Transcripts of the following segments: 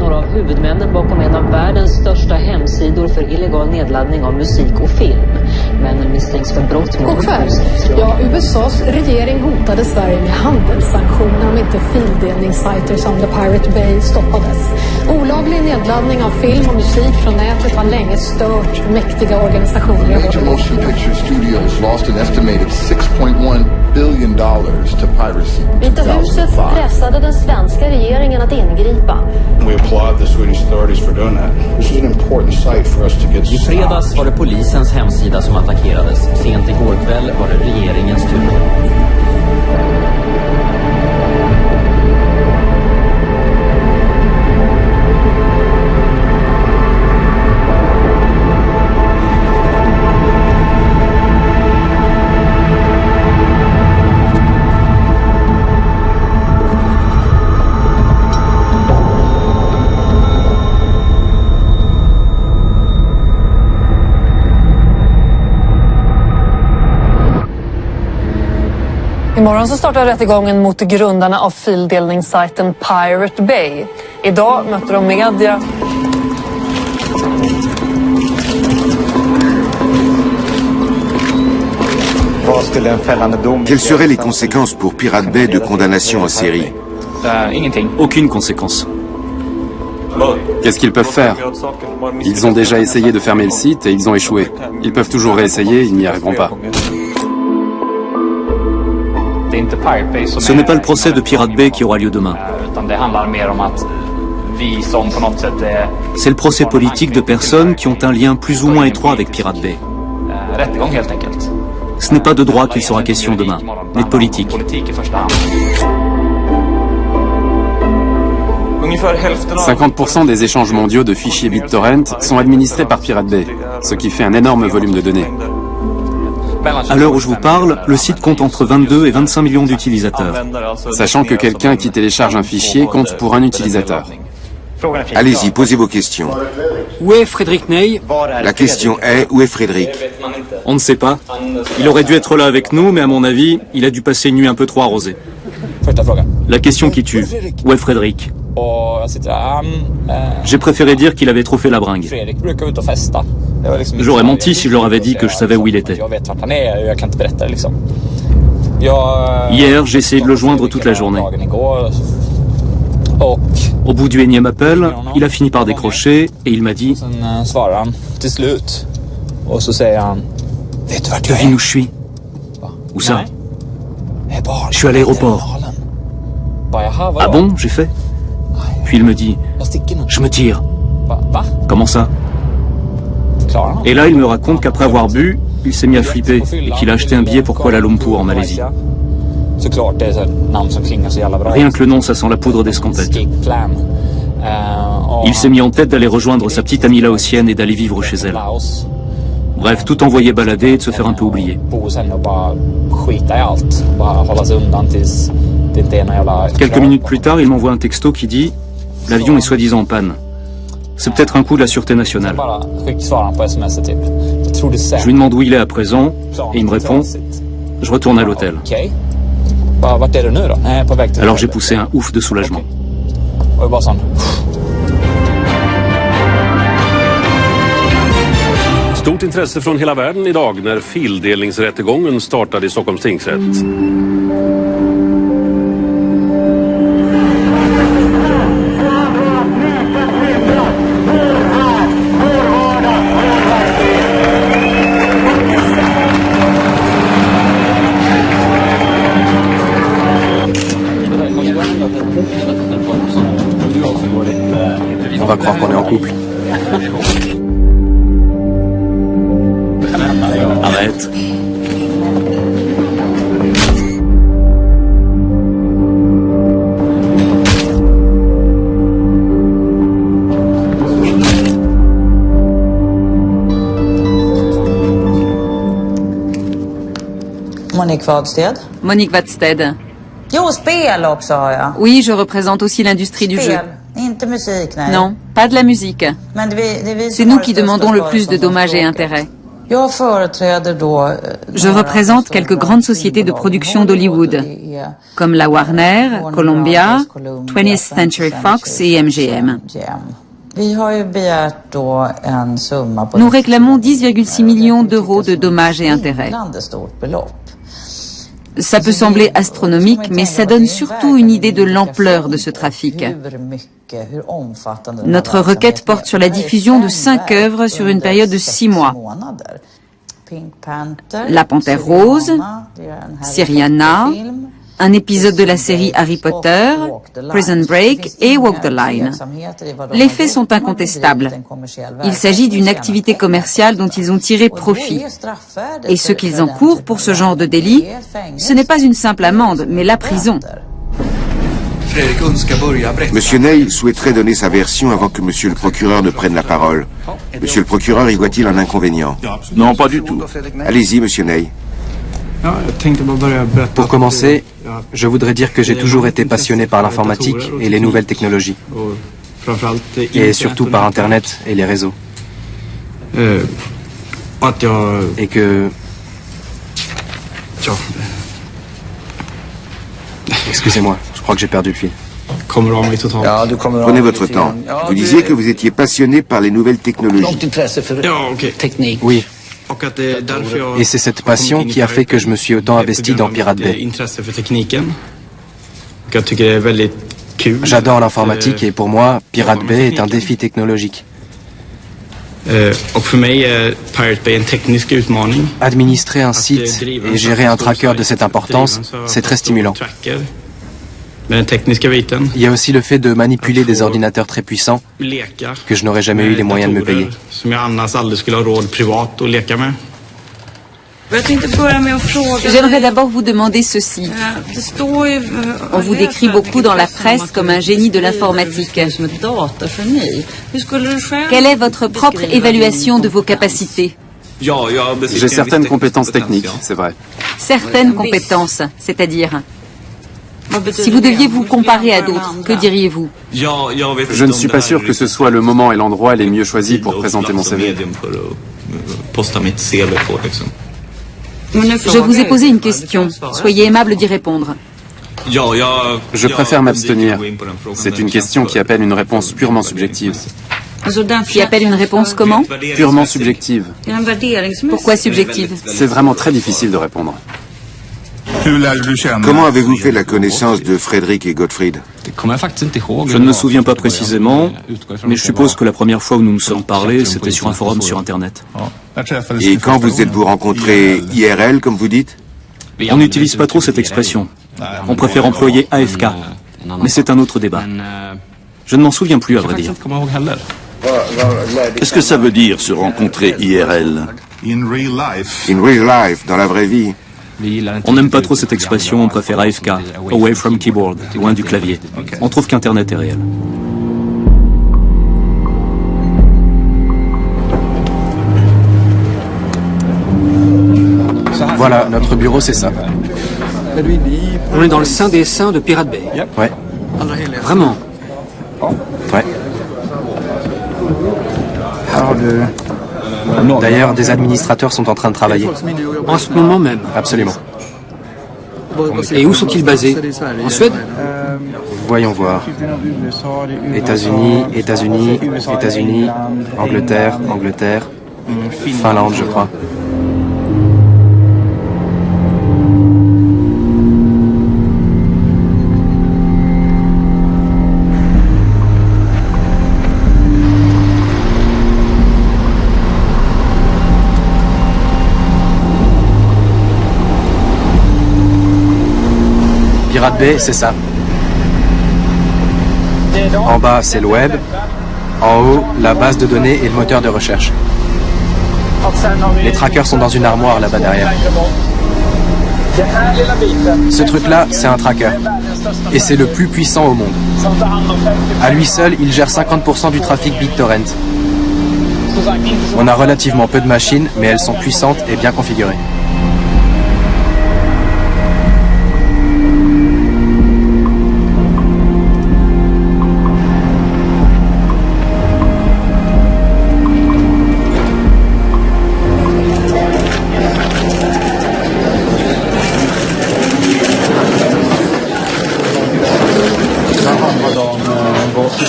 några av huvudmännen bakom en av världens största hemsidor för illegal nedladdning av musik och film. Männen misstänks för brott mot USAs regering hotade Sverige med handelssanktioner om inte fildelningssajter som The Pirate Bay stoppades. Olaglig nedladdning av film och musik från nätet har länge stört mäktiga organisationer. Major motion picture studios lost an estimated $6.1 billion to piracy. Vita huset pressade den svenska regeringen att ingripa. We applaud the Swedish authorities for doing that. This is an important site for us to get. I fredags var det polisens hemsida som attackerades. Sent igår kväll var det regeringens tur. Imorgon så startar rättegången mot grundarna av fildelningssajten Pirate Bay. Idag möter de media. Quelles seraient les conséquences pour Pirate Bay de condamnation en série? Aucune conséquence. Qu'est-ce qu'ils peuvent faire? Ils ont déjà essayé de fermer le site et ils ont échoué. Ils peuvent toujours réessayer, ils n'y arriveront pas. Ce n'est pas le procès de Pirate Bay qui aura lieu demain. C'est le procès politique de personnes qui ont un lien plus ou moins étroit avec Pirate Bay. Ce n'est pas de droit qu'il sera question demain, mais de politique. 50% des échanges mondiaux de fichiers BitTorrent sont administrés par Pirate Bay, ce qui fait un énorme volume de données. À l'heure où je vous parle, le site compte entre 22 et 25 millions d'utilisateurs. Sachant que quelqu'un qui télécharge un fichier compte pour un utilisateur. Allez-y, posez vos questions. Où est Frédéric Ney? La question est, où est Frédéric? On ne sait pas. Il aurait dû être là avec nous, mais à mon avis, il a dû passer une nuit un peu trop arrosée. La question qui tue, où est Frédéric? J'ai préféré dire qu'il avait trop fait la bringue. J'aurais menti si je leur avais dit que je savais où il était. Hier, j'ai essayé de le joindre toute la journée. Au bout du énième appel, il a fini par décrocher et il m'a dit « Devine où je suis ?»« Où ça ?»« Je suis à l'aéroport. »« Ah bon ?» j'ai fait. Puis il me dit « Je me tire. »« Comment ça ?» Et là, il me raconte qu'après avoir bu, il s'est mis à flipper et qu'il a acheté un billet pour Kuala Lumpur en Malaisie. Rien que le nom, ça sent la poudre d'escampette. Il s'est mis en tête d'aller rejoindre sa petite amie laotienne et d'aller vivre chez elle. Bref, tout envoyer balader et de se faire un peu oublier. Quelques minutes plus tard, il m'envoie un texto qui dit « L'avion est soi-disant en panne. C'est peut-être un coup de la Sûreté nationale. » Je lui demande où il est à présent et il me répond « Je retourne à l'hôtel. » Alors j'ai poussé un ouf de soulagement. Stort intresse från hela världen idag när fildelningsrättegången startade i Stockholms tingsrätt. On va croire qu'on est en couple. Arrête. Monique Wadsted. Monique Wadsted. Jo, spel också har jag. Oui, je représente aussi l'industrie du jeu. Inte musik, nej. Non, pas de la musique. C'est nous qui demandons le plus de dommages et intérêts. Je représente quelques grandes sociétés de production d'Hollywood, comme la Warner, Columbia, 20th Century Fox et MGM. Nous réclamons 10,6 millions d'euros de dommages et intérêts. Ça peut sembler astronomique, mais ça donne surtout une idée de l'ampleur de ce trafic. Notre requête porte sur la diffusion de 5 œuvres sur une période de 6 mois. La Panthère Rose, Syriana, un épisode de la série Harry Potter, Prison Break et Walk the Line. Les faits sont incontestables. Il s'agit d'une activité commerciale dont ils ont tiré profit. Et ce qu'ils encourent pour ce genre de délit, ce n'est pas une simple amende, mais la prison. Monsieur Ney souhaiterait donner sa version avant que monsieur le procureur ne prenne la parole. Monsieur le procureur y voit-il un inconvénient? Non, pas du tout. Allez-y, monsieur Ney. Pour commencer, je voudrais dire que j'ai toujours été passionné par l'informatique et les nouvelles technologies. Et surtout par Internet et les réseaux. Et que... Excusez-moi, je crois que j'ai perdu le fil. Prenez votre temps. Vous disiez que vous étiez passionné par les nouvelles technologies. Oui. Et c'est cette passion qui a fait que je me suis autant investi dans Pirate Bay. J'adore l'informatique et pour moi, Pirate Bay est un défi technologique. Administrer un site et gérer un tracker de cette importance, c'est très stimulant. Il y a aussi le fait de manipuler des ordinateurs très puissants que je n'aurais jamais eu les moyens de me payer. J'aimerais d'abord vous demander ceci. On vous décrit beaucoup dans la presse comme un génie de l'informatique. Quelle est votre propre évaluation de vos capacités? J'ai certaines compétences techniques, c'est vrai. Certaines compétences, c'est-à-dire? Si vous deviez vous comparer à d'autres, que diriez-vous? Je ne suis pas sûr que ce soit le moment et l'endroit les mieux choisis pour présenter mon CV. Je vous ai posé une question. Soyez aimable d'y répondre. Je préfère m'abstenir. C'est une question qui appelle une réponse purement subjective. Qui appelle une réponse comment? Purement subjective. Pourquoi subjective? C'est vraiment très difficile de répondre. Comment avez-vous fait la connaissance de Frederick et Gottfried? Je ne me souviens pas précisément, mais je suppose que la première fois où nous nous sommes parlé, c'était sur un forum sur Internet. Et quand vous êtes-vous rencontrés IRL, comme vous dites? On n'utilise pas trop cette expression. On préfère employer AFK, mais c'est un autre débat. Je ne m'en souviens plus, à vrai dire. Qu'est-ce que ça veut dire, se rencontrer IRL? In real life, dans la vraie vie. On n'aime pas trop cette expression, on préfère AFK, away from keyboard, loin du clavier. On trouve qu'Internet est réel. Voilà, notre bureau c'est ça. On est dans le sein des saints de Pirate Bay. Ouais. Vraiment? Ouais. D'ailleurs, des administrateurs sont en train de travailler. En ce moment même? Absolument. Et où sont-ils basés? En Suède? Voyons voir. États-Unis, États-Unis, États-Unis, Angleterre, Angleterre, Finlande, je crois. Pirate Bay, c'est ça. En bas, c'est le web. En haut, la base de données et le moteur de recherche. Les trackers sont dans une armoire là-bas derrière. Ce truc-là, c'est un tracker. Et c'est le plus puissant au monde. À lui seul, il gère 50% du trafic BitTorrent. On a relativement peu de machines, mais elles sont puissantes et bien configurées.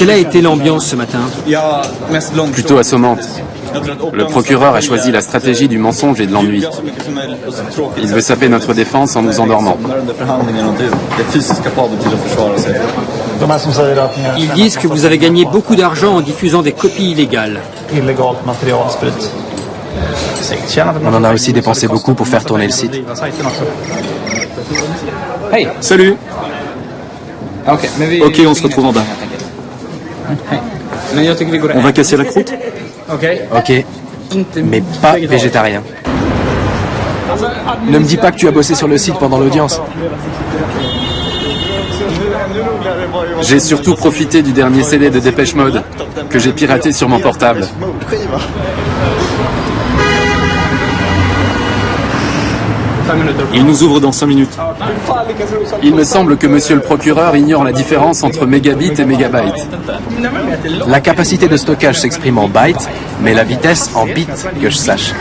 Quelle a été l'ambiance ce matin? Plutôt assommante. Le procureur a choisi la stratégie du mensonge et de l'ennui. Il veut saper notre défense en nous endormant. Ils disent que vous avez gagné beaucoup d'argent en diffusant des copies illégales. On en a aussi dépensé beaucoup pour faire tourner le site. Hey, salut. Ok, on se retrouve en bas. On va casser la croûte? Ok, mais pas végétarien. Ne me dis pas que tu as bossé sur le site pendant l'audience. J'ai surtout profité du dernier CD de Dépêche Mode, que j'ai piraté sur mon portable. Il nous ouvre dans 5 minutes. Il me semble que monsieur le procureur ignore la différence entre mégabit et mégabyte. La capacité de stockage s'exprime en bytes, mais la vitesse en bits, que je sache.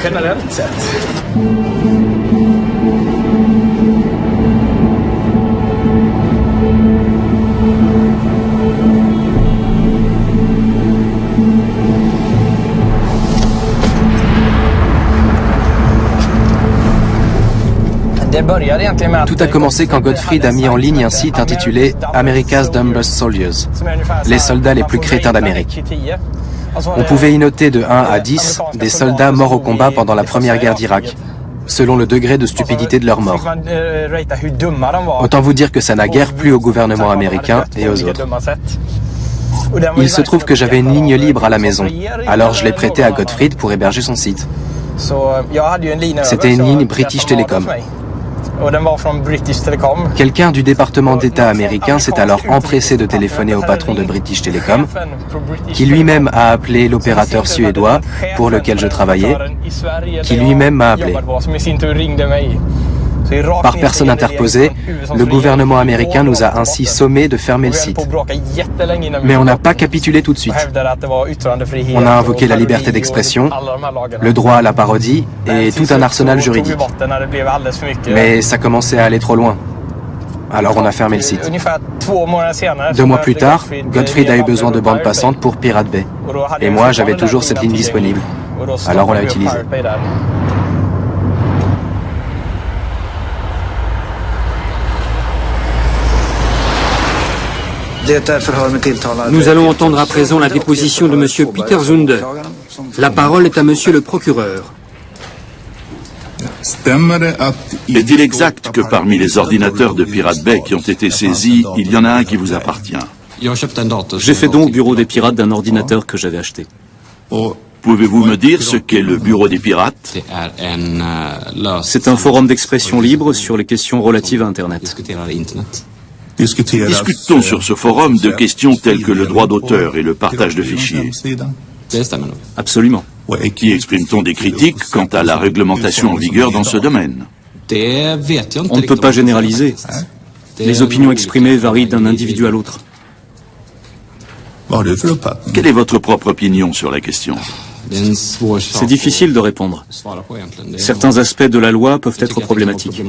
Tout a commencé quand Gottfried a mis en ligne un site intitulé America's Dumbest Soldiers, les soldats les plus crétins d'Amérique. On pouvait y noter de 1 à 10 des soldats morts au combat pendant la première guerre d'Irak, selon le degré de stupidité de leur mort. Autant vous dire que ça n'a guère plu au gouvernement américain et aux autres. Il se trouve que j'avais une ligne libre à la maison, alors je l'ai prêtée à Gottfried pour héberger son site. C'était une ligne British Telecom. Quelqu'un du département d'État américain s'est alors empressé de téléphoner au patron de British Telecom, qui lui-même a appelé l'opérateur suédois pour lequel je travaillais, qui lui-même m'a appelé. Par personne interposée, le gouvernement américain nous a ainsi sommés de fermer le site. Mais on n'a pas capitulé tout de suite. On a invoqué la liberté d'expression, le droit à la parodie et tout un arsenal juridique. Mais ça commençait à aller trop loin. Alors on a fermé le site. 2 mois plus tard, Gottfried a eu besoin de bande passante pour Pirate Bay. Et moi, j'avais toujours cette ligne disponible. Alors on l'a utilisée. Nous allons entendre à présent la déposition de Monsieur Peter Zunder. La parole est à Monsieur le procureur. Est-il exact que parmi les ordinateurs de Pirate Bay qui ont été saisis, il y en a un qui vous appartient? J'ai fait don au bureau des pirates d'un ordinateur que j'avais acheté. Pouvez-vous me dire ce qu'est le bureau des pirates? C'est un forum d'expression libre sur les questions relatives à Internet. Discute-t-on sur ce forum de questions telles que le droit d'auteur et le partage de fichiers? Absolument. Qui exprime-t-on des critiques quant à la réglementation en vigueur dans ce domaine? On ne peut pas généraliser. Les opinions exprimées varient d'un individu à l'autre. Quelle est votre propre opinion sur la question? C'est difficile de répondre. Certains aspects de la loi peuvent être problématiques.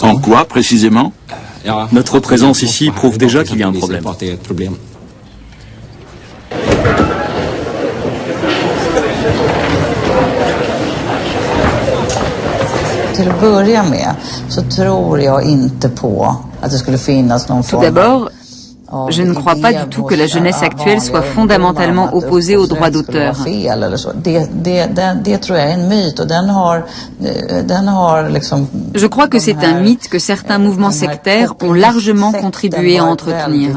En quoi, précisément? Notre présence ici prouve déjà qu'il y a un problème. Till att börja med så tror jag inte på att det skulle finnas någon Tout d'abord, je ne crois pas du tout que la jeunesse actuelle soit fondamentalement opposée aux droits d'auteur. Je crois que c'est un mythe que certains mouvements sectaires ont largement contribué à entretenir.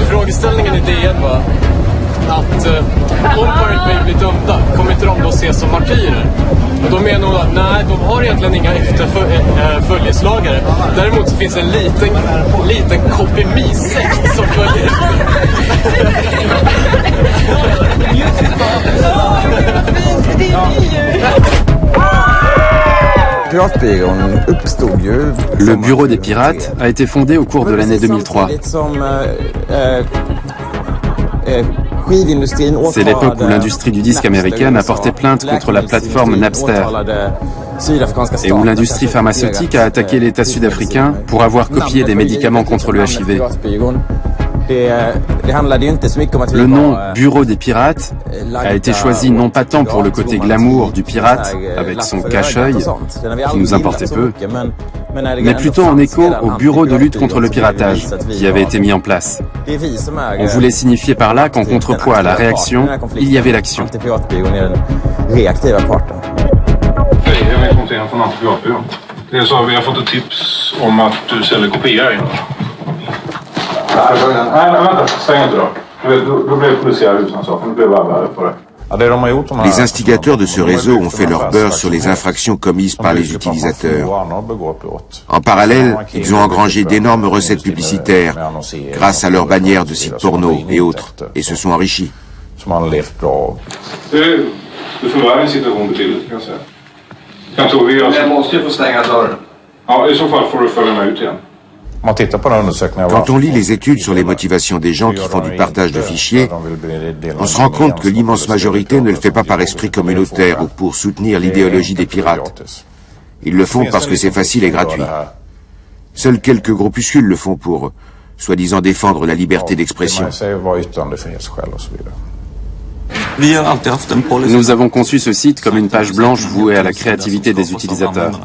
Frågeställningen i DN var att om Pirate Bay blir dömda kommer inte de då ses som martyrer. Och då menar hon att nej, de har egentligen inga efterföljeslagare. Däremot så finns en liten kopimisekt som följer. Just det. Le bureau des pirates a été fondé au cours de l'année 2003. C'est l'époque où l'industrie du disque américaine a porté plainte contre la plateforme Napster et où l'industrie pharmaceutique a attaqué l'État sud-africain pour avoir copié des médicaments contre le HIV. Le nom Bureau des pirates a été choisi non pas tant pour le côté glamour du pirate avec son cache-œil, qui nous importait peu, mais plutôt en écho au bureau de lutte contre le piratage qui avait été mis en place. On voulait signifier par là qu'en contrepoids à la réaction, il y avait l'action. Les instigateurs de ce réseau ont fait leur beurre sur les infractions commises par les utilisateurs. En parallèle, ils ont engrangé d'énormes recettes publicitaires grâce à leurs bannières de sites porno et autres, et se sont enrichis. Quand on lit les études sur les motivations des gens qui font du partage de fichiers, on se rend compte que l'immense majorité ne le fait pas par esprit communautaire ou pour soutenir l'idéologie des pirates. Ils le font parce que c'est facile et gratuit. Seuls quelques groupuscules le font pour, soi-disant, défendre la liberté d'expression. Nous avons conçu ce site comme une page blanche vouée à la créativité des utilisateurs.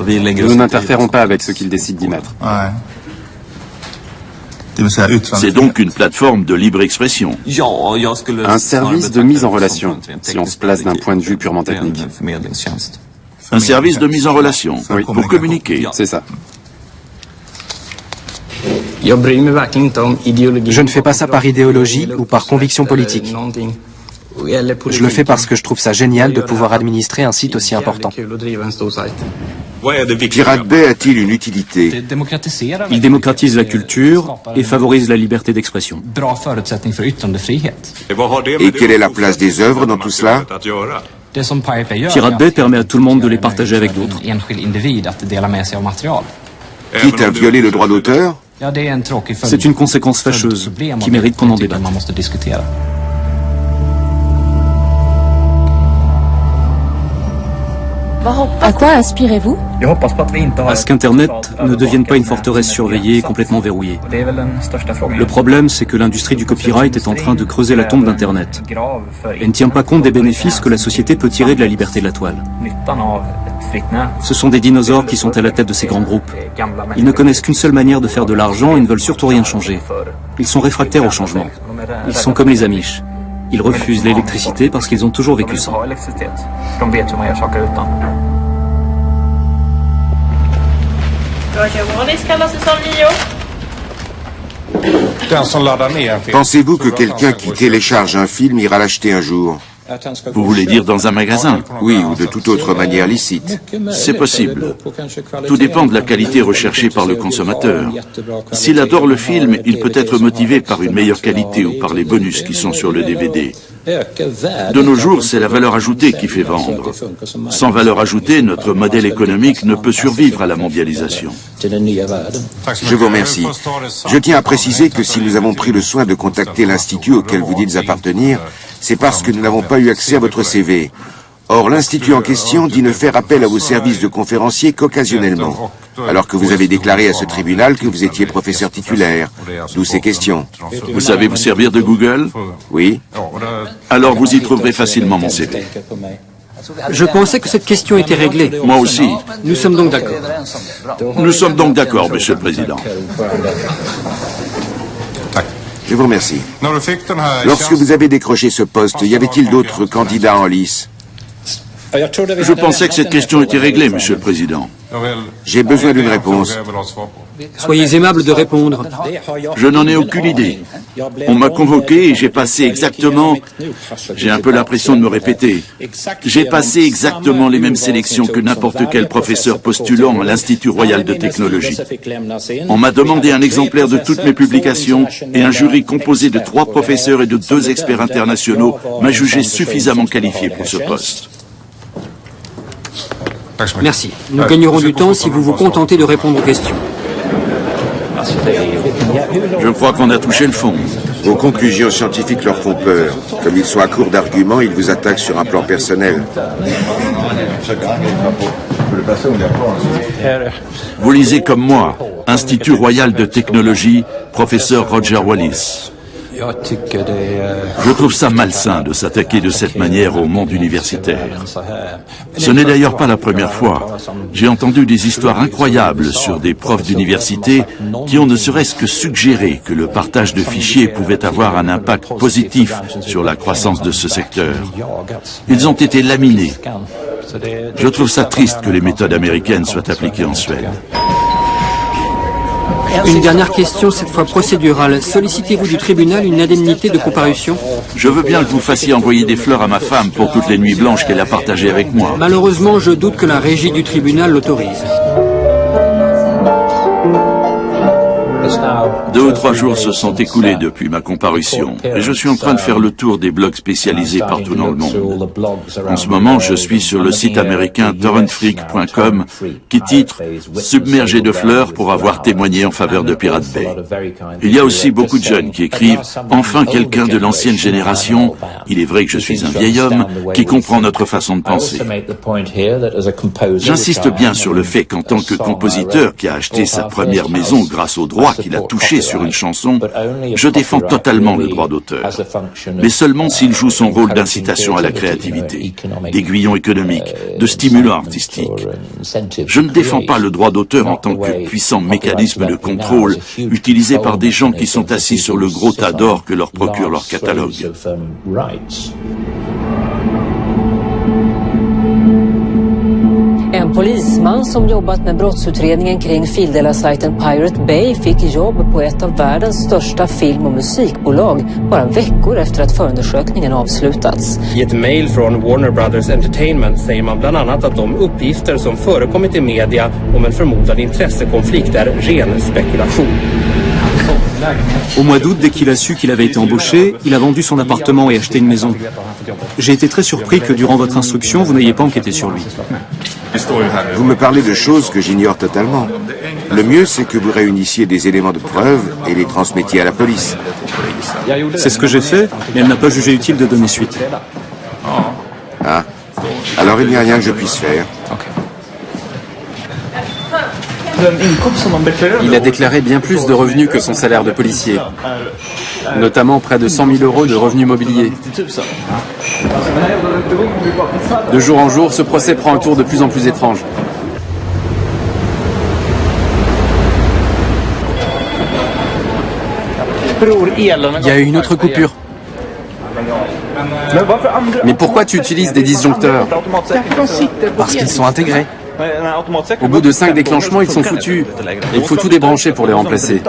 Nous n'interférons pas avec ce qu'ils décident d'y mettre. C'est donc une plateforme de libre expression. Un service de mise en relation, si on se place d'un point de vue purement technique. Un service de mise en relation, oui, pour communiquer. C'est ça. Je ne fais pas ça par idéologie ou par conviction politique. Je le fais parce que je trouve ça génial de pouvoir administrer un site aussi important. Pirate Bay a-t-il une utilité? Il démocratise la culture et favorise la liberté d'expression. Et quelle est la place des œuvres dans tout cela? Pirate Bay permet à tout le monde de les partager avec d'autres. Quitte à violer le droit d'auteur? C'est une conséquence fâcheuse qui mérite qu'on en débatte. À quoi aspirez-vous? À ce qu'Internet ne devienne pas une forteresse surveillée et complètement verrouillée. Le problème, c'est que l'industrie du copyright est en train de creuser la tombe d'Internet. Elle ne tient pas compte des bénéfices que la société peut tirer de la liberté de la toile. Ce sont des dinosaures qui sont à la tête de ces grands groupes. Ils ne connaissent qu'une seule manière de faire de l'argent et ne veulent surtout rien changer. Ils sont réfractaires au changement. Ils sont comme les Amish. Ils refusent l'électricité parce qu'ils ont toujours vécu sans. Pensez-vous que quelqu'un qui télécharge un film ira l'acheter un jour? Vous voulez dire dans un magasin? Oui, ou de toute autre manière licite. C'est possible. Tout dépend de la qualité recherchée par le consommateur. S'il adore le film, il peut être motivé par une meilleure qualité ou par les bonus qui sont sur le DVD. De nos jours, c'est la valeur ajoutée qui fait vendre. Sans valeur ajoutée, notre modèle économique ne peut survivre à la mondialisation. Je vous remercie. Je tiens à préciser que si nous avons pris le soin de contacter l'institut auquel vous dites appartenir, c'est parce que nous n'avons pas eu accès à votre CV. Or, l'institut en question dit ne faire appel à vos services de conférencier qu'occasionnellement, alors que vous avez déclaré à ce tribunal que vous étiez professeur titulaire. D'où ces questions. Vous savez vous servir de Google? Oui. Alors vous y trouverez facilement mon CV. Je pensais que cette question était réglée. Moi aussi. Nous sommes donc d'accord. Nous sommes donc d'accord, Monsieur le Président. Je vous remercie. Lorsque vous avez décroché ce poste, y avait-il d'autres candidats en lice? Je pensais que cette question était réglée, Monsieur le Président. J'ai besoin d'une réponse. Soyez aimable de répondre. Je n'en ai aucune idée. On m'a convoqué et j'ai passé exactement... J'ai un peu l'impression de me répéter. J'ai passé exactement les mêmes sélections que n'importe quel professeur postulant à l'Institut Royal de Technologie. On m'a demandé un exemplaire de toutes mes publications et un jury composé de 3 professeurs et de 2 experts internationaux m'a jugé suffisamment qualifié pour ce poste. Merci. Nous gagnerons du temps si vous vous contentez de répondre aux questions. Je crois qu'on a touché le fond. Vos conclusions scientifiques leur font peur. Comme ils sont à court d'arguments, ils vous attaquent sur un plan personnel. Vous lisez comme moi, Institut Royal de Technologie, professeur Roger Wallis. Je trouve ça malsain de s'attaquer de cette manière au monde universitaire. Ce n'est d'ailleurs pas la première fois. J'ai entendu des histoires incroyables sur des profs d'université qui ont ne serait-ce que suggéré que le partage de fichiers pouvait avoir un impact positif sur la croissance de ce secteur. Ils ont été laminés. Je trouve ça triste que les méthodes américaines soient appliquées en Suède. Une dernière question, cette fois procédurale. Sollicitez-vous du tribunal une indemnité de comparution? Je veux bien que vous fassiez envoyer des fleurs à ma femme pour toutes les nuits blanches qu'elle a partagées avec moi. Malheureusement, je doute que la régie du tribunal l'autorise. 2 ou 3 jours se sont écoulés depuis ma comparution et je suis en train de faire le tour des blogs spécialisés partout dans le monde. En ce moment, je suis sur le site américain torrentfreak.com qui titre « Submergé de fleurs pour avoir témoigné en faveur de Pirate Bay ». Il y a aussi beaucoup de jeunes qui écrivent « Enfin quelqu'un de l'ancienne génération, il est vrai que je suis un vieil homme, qui comprend notre façon de penser ». J'insiste bien sur le fait qu'en tant que compositeur qui a acheté sa première maison grâce aux droits qu'il a touché sur une chanson, je défends totalement le droit d'auteur, mais seulement s'il joue son rôle d'incitation à la créativité, d'aiguillon économique, de stimulant artistique. Je ne défends pas le droit d'auteur en tant que puissant mécanisme de contrôle utilisé par des gens qui sont assis sur le gros tas d'or que leur procure leur catalogue. En polisman som jobbat med brottsutredningen kring fildelar-sajten Pirate Bay fick jobb på ett av världens största film- och musikbolag bara veckor efter att förundersökningen avslutats. I ett mejl från Warner Brothers Entertainment säger man bland annat att de uppgifter som förekommit i media om en förmodad intressekonflikt är ren spekulation. Au mois d'août, dès qu'il a su qu'il avait été embauché, il a vendu son appartement et acheté une maison. J'ai été très surpris que durant votre instruction, vous n'ayez pas enquêté sur lui. Vous me parlez de choses que j'ignore totalement. Le mieux, c'est que vous réunissiez des éléments de preuve et les transmettiez à la police. C'est ce que j'ai fait, mais elle n'a pas jugé utile de donner suite. Ah, alors il n'y a rien que je puisse faire. Il a déclaré bien plus de revenus que son salaire de policier, notamment près de 100 000 euros de revenus mobiliers. De jour en jour, ce procès prend un tour de plus en plus étrange. Il y a eu une autre coupure. Mais pourquoi tu utilises des disjoncteurs? Parce qu'ils sont intégrés. Au bout de 5 déclenchements, ils sont foutus. Il faut tout débrancher pour les remplacer.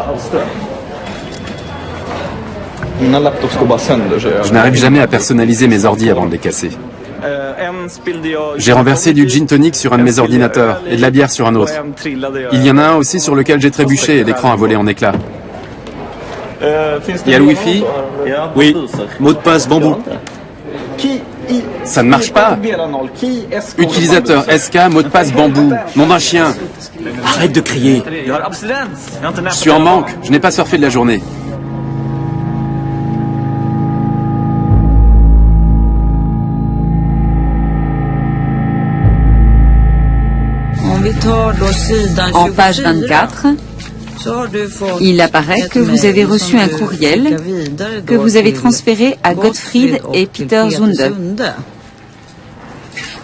Je n'arrive jamais à personnaliser mes ordis avant de les casser. J'ai renversé du gin tonic sur un de mes ordinateurs et de la bière sur un autre. Il y en a un aussi sur lequel j'ai trébuché et l'écran a volé en éclats. Il y a le Wi-Fi? Oui, mot de passe bambou. Ça ne marche pas. Utilisateur SK, mot de passe bambou. Nom d'un chien. Arrête de crier. Je suis en manque. Je n'ai pas surfé de la journée. En page 24, il apparaît que vous avez reçu un courriel que vous avez transféré à Gottfried et Peter Zunde.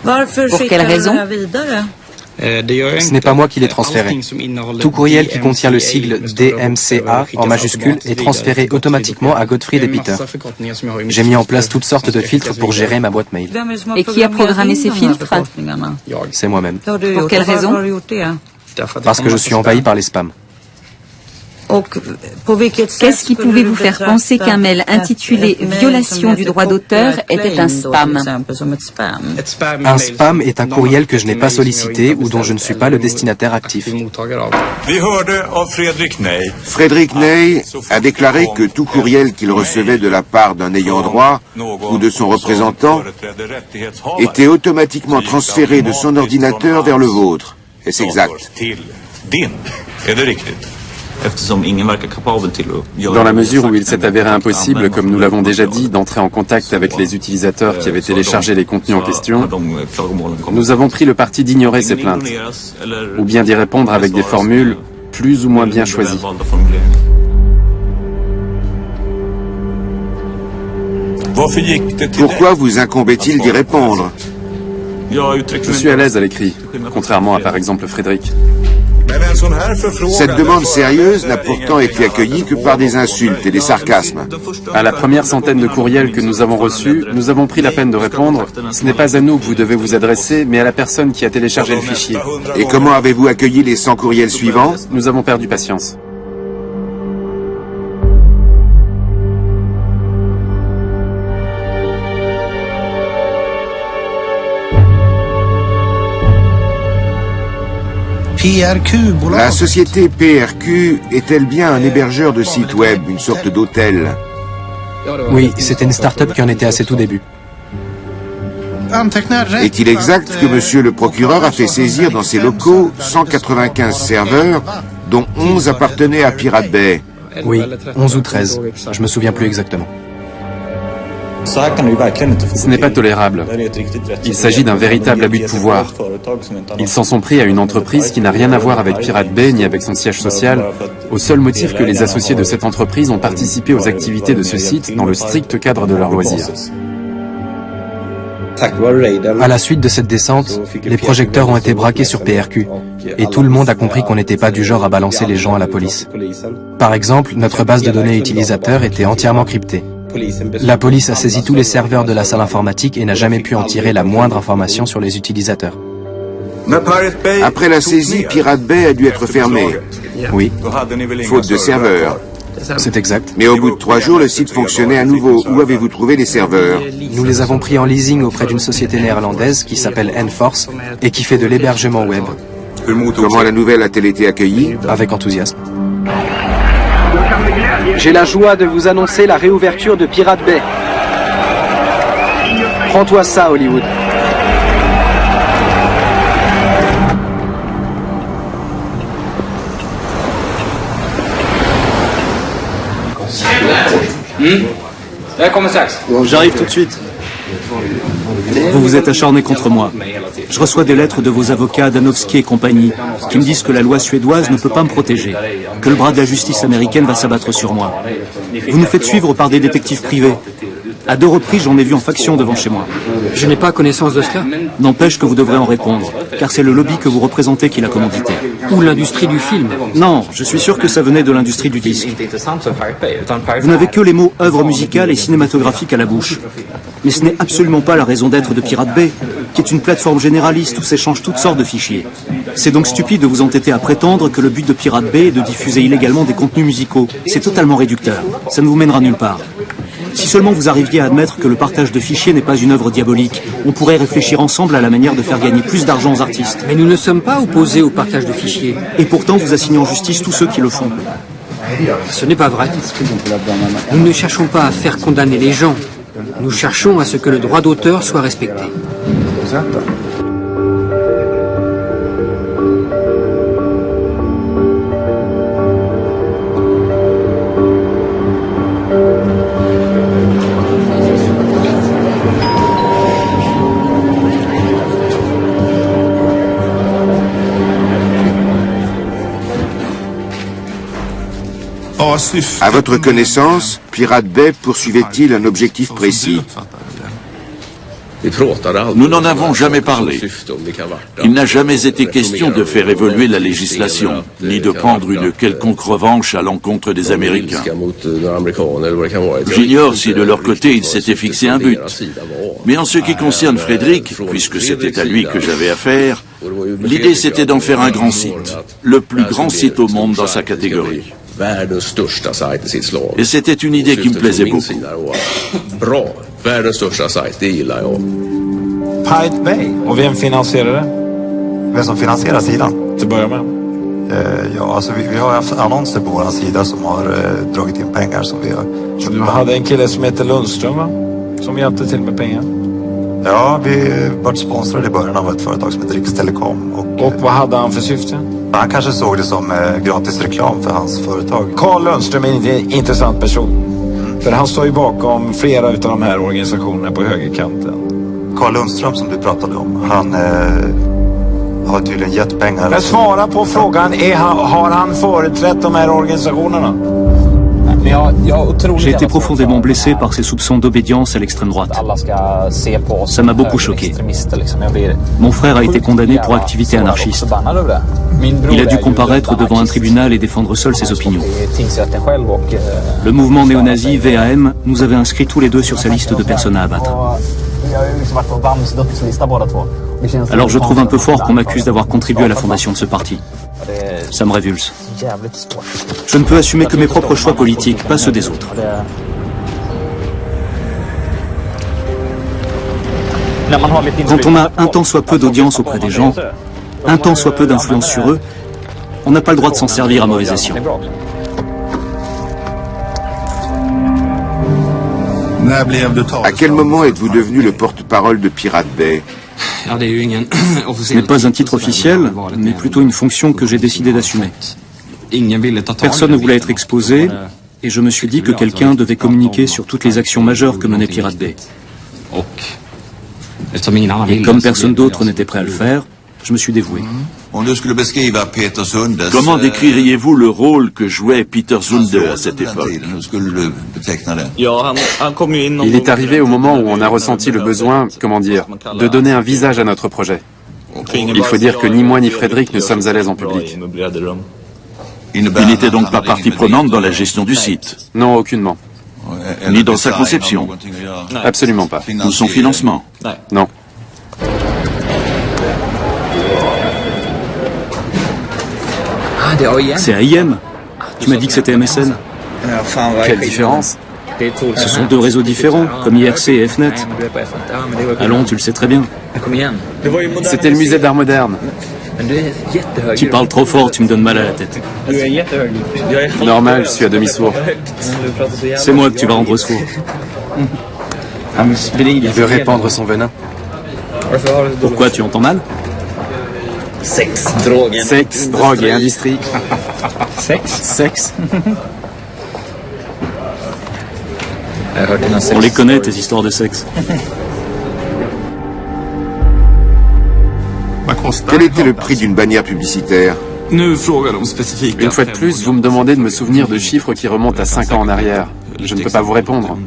Pour quelle raison? Ce n'est pas moi qui l'ai transféré. Tout courriel qui contient le sigle DMCA en majuscule est transféré automatiquement à Gottfried et Peter. J'ai mis en place toutes sortes de filtres pour gérer ma boîte mail. Et qui a programmé ces filtres? C'est moi-même. Pour quelle raison? Parce que je suis envahi par les spams. Qu'est-ce qui pouvait vous faire penser qu'un mail intitulé « Violation du droit d'auteur » était un spam? Un spam est un courriel que je n'ai pas sollicité ou dont je ne suis pas le destinataire actif. Frédéric Ney a déclaré que tout courriel qu'il recevait de la part d'un ayant droit ou de son représentant était automatiquement transféré de son ordinateur vers le vôtre. Est-ce exact? Dans la mesure où il s'est avéré impossible, comme nous l'avons déjà dit, d'entrer en contact avec les utilisateurs qui avaient téléchargé les contenus en question, nous avons pris le parti d'ignorer ces plaintes, ou bien d'y répondre avec des formules plus ou moins bien choisies. Pourquoi vous incombait-il d'y répondre? Je suis à l'aise à l'écrit, contrairement à par exemple Frédéric. Cette demande sérieuse n'a pourtant été accueillie que par des insultes et des sarcasmes. À la première centaine de courriels que nous avons reçus, nous avons pris la peine de répondre « Ce n'est pas à nous que vous devez vous adresser, mais à la personne qui a téléchargé le fichier. » Et comment avez-vous accueilli les 100 courriels suivants? Nous avons perdu patience. La société PRQ est-elle bien un hébergeur de sites web, une sorte d'hôtel? Oui, c'était une start-up qui en était à ses tout débuts. Est-il exact que monsieur le procureur a fait saisir dans ses locaux 195 serveurs, dont 11 appartenaient à Pirate Bay? Oui, 11 ou 13, je me souviens plus exactement. Ce n'est pas tolérable. Il s'agit d'un véritable abus de pouvoir. Ils s'en sont pris à une entreprise qui n'a rien à voir avec Pirate Bay ni avec son siège social, au seul motif que les associés de cette entreprise ont participé aux activités de ce site dans le strict cadre de leurs loisirs. À la suite de cette descente, les projecteurs ont été braqués sur PRQ, et tout le monde a compris qu'on n'était pas du genre à balancer les gens à la police. Par exemple, notre base de données utilisateurs était entièrement cryptée. La police a saisi tous les serveurs de la salle informatique et n'a jamais pu en tirer la moindre information sur les utilisateurs. Après la saisie, Pirate Bay a dû être fermé. Oui. Faute de serveurs. C'est exact. Mais au bout de 3 jours, le site fonctionnait à nouveau. Où avez-vous trouvé les serveurs? Nous les avons pris en leasing auprès d'une société néerlandaise qui s'appelle Enforce et qui fait de l'hébergement web. Comment la nouvelle a-t-elle été accueillie? Avec enthousiasme. J'ai la joie de vous annoncer la réouverture de Pirate Bay. Prends-toi ça, Hollywood. J'arrive tout de suite. Vous vous êtes acharné contre moi. Je reçois des lettres de vos avocats, Danowski et compagnie, qui me disent que la loi suédoise ne peut pas me protéger, que le bras de la justice américaine va s'abattre sur moi. Vous nous faites suivre par des détectives privés. À 2 reprises, j'en ai vu en faction devant chez moi. Je n'ai pas connaissance de cela. N'empêche que vous devrez en répondre, car c'est le lobby que vous représentez qui l'a commandité. Ou l'industrie du film. Non, je suis sûr que ça venait de l'industrie du disque. Vous n'avez que les mots œuvre musicale et cinématographique à la bouche. Mais ce n'est absolument pas la raison d'être de Pirate Bay, qui est une plateforme généraliste où s'échangent toutes sortes de fichiers. C'est donc stupide de vous entêter à prétendre que le but de Pirate Bay est de diffuser illégalement des contenus musicaux. C'est totalement réducteur. Ça ne vous mènera nulle part. Si seulement vous arriviez à admettre que le partage de fichiers n'est pas une œuvre diabolique, on pourrait réfléchir ensemble à la manière de faire gagner plus d'argent aux artistes. Mais nous ne sommes pas opposés au partage de fichiers. Et pourtant, vous assignez en justice tous ceux qui le font. Ce n'est pas vrai. Nous ne cherchons pas à faire condamner les gens. Nous cherchons à ce que le droit d'auteur soit respecté. À votre connaissance, Pirate Bay poursuivait-il un objectif précis? Nous n'en avons jamais parlé. Il n'a jamais été question de faire évoluer la législation, ni de prendre une quelconque revanche à l'encontre des Américains. J'ignore si de leur côté ils s'étaient fixé un but. Mais en ce qui concerne Frédéric, puisque c'était à lui que j'avais affaire, l'idée c'était d'en faire un grand site, le plus grand site au monde dans sa catégorie. Et c'était une idée qui me plaisait beaucoup. Pirate Bay. Och vem finansierar det? Vem som finansierar sidan? Till att börja med. Ja, alltså vi har haft annonser på vår sida som har dragit in pengar som vi har köpt. Du hade en kille som heter Lundström, va? Som hjälpte till med pengar. Ja, vi var sponsrade i början av ett företag som heter Rikstelekom. Och vad hade han för syfte? Han kanske såg det som gratis reklam för hans företag. Carl Lundström är en intressant person. För han står ju bakom flera utav de här organisationerna på högerkanten. Carl Lundström som du pratade om, han har tydligen gett pengar. Men svara på frågan, har han företrätt de här organisationerna? J'ai été profondément blessé par ces soupçons d'obédience à l'extrême droite. Ça m'a beaucoup choqué. Mon frère a été condamné pour activité anarchiste. Il a dû comparaître devant un tribunal et défendre seul ses opinions. Le mouvement néo-nazi VAM nous avait inscrits tous les deux sur sa liste de personnes à abattre. Alors je trouve un peu fort qu'on m'accuse d'avoir contribué à la fondation de ce parti. Ça me révulse. Je ne peux assumer que mes propres choix politiques, pas ceux des autres. Quand on a un tant soit peu d'audience auprès des gens, un tant soit peu d'influence sur eux, on n'a pas le droit de s'en servir à mauvais escient. À quel moment êtes-vous devenu le porte-parole de Pirate Bay? Ce n'est pas un titre officiel, mais plutôt une fonction que j'ai décidé d'assumer. Personne ne voulait être exposé, et je me suis dit que quelqu'un devait communiquer sur toutes les actions majeures que menait Pirate Bay. Et comme personne d'autre n'était prêt à le faire, je me suis dévoué. Comment décririez-vous le rôle que jouait Peter Zunder à cette époque? Il est arrivé au moment où on a ressenti le besoin, comment dire, de donner un visage à notre projet. Il faut dire que ni moi ni Frédéric ne sommes à l'aise en public. Il n'était donc pas partie prenante dans la gestion du site? Non, aucunement. Ni dans sa conception? Absolument pas. Ou son financement? Non. C'est AIM. Tu m'as dit que c'était MSN. Quelle différence? Ce sont deux réseaux différents, comme IRC et Fnet. Allons, tu le sais très bien. C'était le musée d'art moderne. Tu parles trop fort, tu me donnes mal à la tête. Normal, je suis à demi-sourd. C'est moi que tu vas rendre sourd. Il veut répandre son venin. Pourquoi, tu entends mal? Sexe, drogue et industrie. Sexe. On les connaît, tes histoires de sexe. Quel était le prix d'une bannière publicitaire? Une fois de plus, vous me demandez de me souvenir de chiffres qui remontent à 5 ans en arrière. Je ne peux pas vous répondre.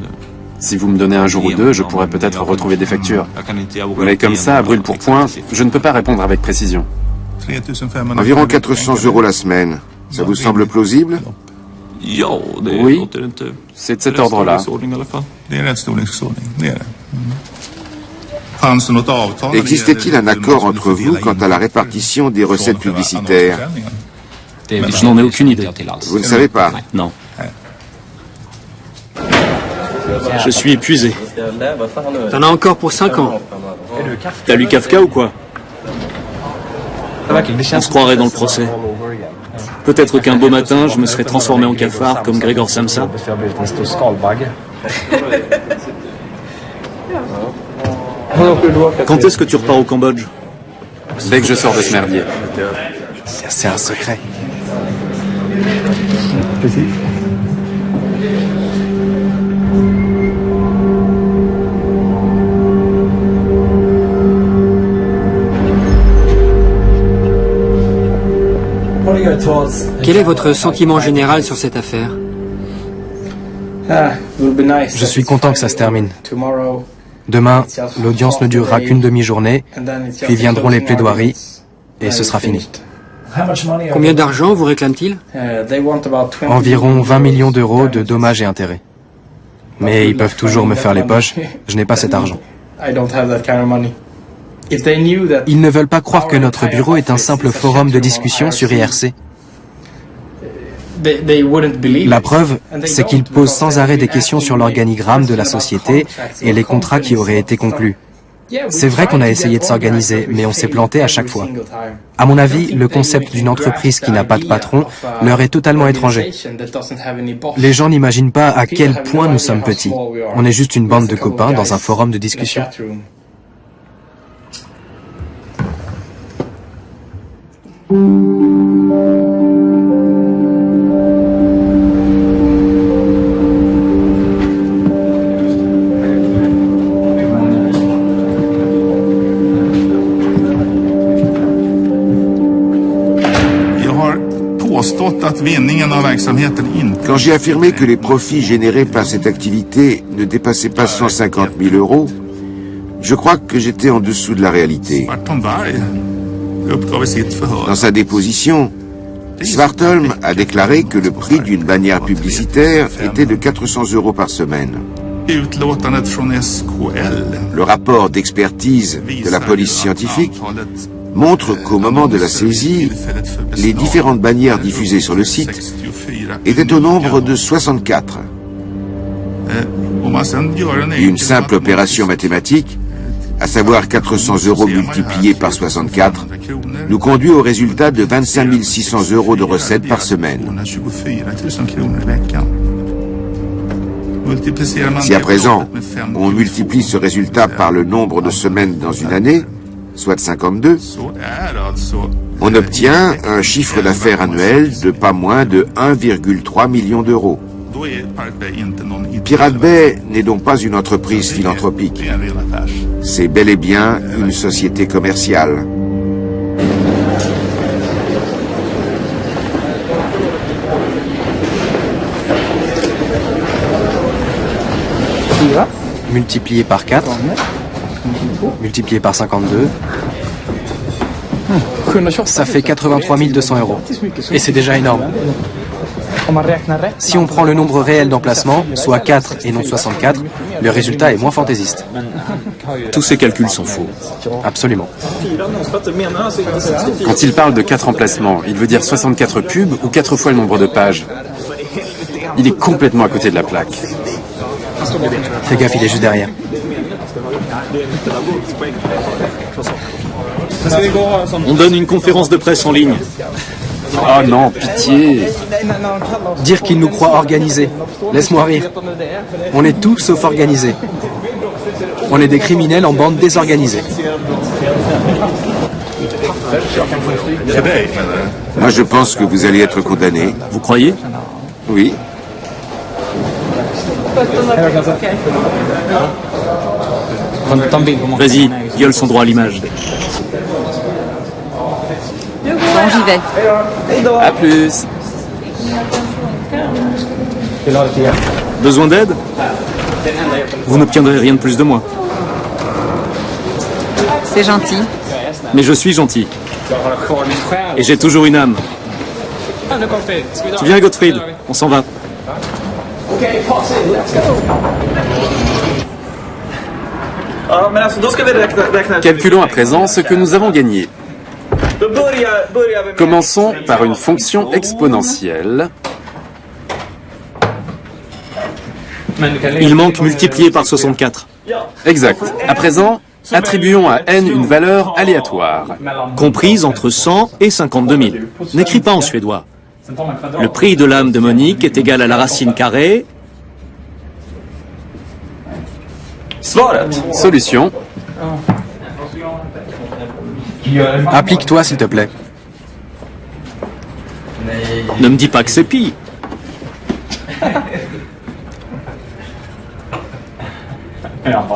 Si vous me donnez un jour ou deux, je pourrais peut-être retrouver des factures. Mais comme ça, à brûle pour point, je ne peux pas répondre avec précision. Environ 400 € la semaine. Ça vous semble plausible? Oui, c'est de cet ordre-là. Existait-il un accord entre vous quant à la répartition des recettes publicitaires? Je n'en ai aucune idée. Vous ne savez pas? Non. Je suis épuisé. T'en as encore pour 5 ans. T'as lu Kafka ou quoi? On se croirait dans le procès. Peut-être qu'un beau matin, je me serais transformé en cafard comme Gregor Samsa. Quand est-ce que tu repars au Cambodge? Dès que je sors de ce merdier. C'est un secret. Quel est votre sentiment général sur cette affaire? Je suis content que ça se termine. Demain, l'audience ne durera qu'une demi-journée, puis viendront les plaidoiries, et ce sera fini. Combien d'argent vous réclament-ils? Environ 20 millions d'euros de dommages et intérêts. Mais ils peuvent toujours me faire les poches, je n'ai pas cet argent. Ils ne veulent pas croire que notre bureau est un simple forum de discussion sur IRC. La preuve, c'est qu'ils posent sans arrêt des questions sur l'organigramme de la société et les contrats qui auraient été conclus. C'est vrai qu'on a essayé de s'organiser, mais on s'est planté à chaque fois. À mon avis, le concept d'une entreprise qui n'a pas de patron leur est totalement étranger. Les gens n'imaginent pas à quel point nous sommes petits. On est juste une bande de copains dans un forum de discussion. Quand j'ai affirmé que les profits générés par cette activité ne dépassaient pas 150 000 euros, je crois que j'étais en dessous de la réalité. Dans sa déposition, Svartholm a déclaré que le prix d'une bannière publicitaire était de 400 euros par semaine. Le rapport d'expertise de la police scientifique montre qu'au moment de la saisie, les différentes bannières diffusées sur le site étaient au nombre de 64. Et une simple opération mathématique, à savoir 400 euros multipliés par 64, nous conduit au résultat de 25 600 euros de recettes par semaine. Si à présent, on multiplie ce résultat par le nombre de semaines dans une année, soit 52, on obtient un chiffre d'affaires annuel de pas moins de 1,3 million d'euros. Pirate Bay n'est donc pas une entreprise philanthropique. C'est bel et bien une société commerciale. Multiplié par 4, multiplié par 52, ça fait 83 200 euros. Et c'est déjà énorme. Si on prend le nombre réel d'emplacements, soit 4 et non 64, le résultat est moins fantaisiste. Tous ces calculs sont faux. Absolument. Quand il parle de 4 emplacements, il veut dire 64 pubs ou 4 fois le nombre de pages. Il est complètement à côté de la plaque. Fais gaffe, il est juste derrière. On donne une conférence de presse en ligne. Oh non, pitié. Dire qu'il nous croit organisés. Laisse-moi rire. On est tout sauf organisés. On est des criminels en bande désorganisée. Moi, je pense que vous allez être condamné. Vous croyez? Oui. Vas-y, gueule son droit à l'image. Bon, j'y vais. À plus. Besoin d'aide? Vous n'obtiendrez rien de plus de moi. C'est gentil. Mais je suis gentil. Et j'ai toujours une âme. Tu viens, Gottfried? On s'en va. Calculons à présent ce que nous avons gagné. Commençons par une fonction exponentielle. Il manque multiplié par 64. Exact. À présent, attribuons à n une valeur aléatoire. Comprise entre 100 et 52 000. N'écris pas en suédois. Le prix de l'âme de Monique est égal à la racine carrée. Solution. Applique-toi, s'il te plaît. Ne me dis pas que c'est pi.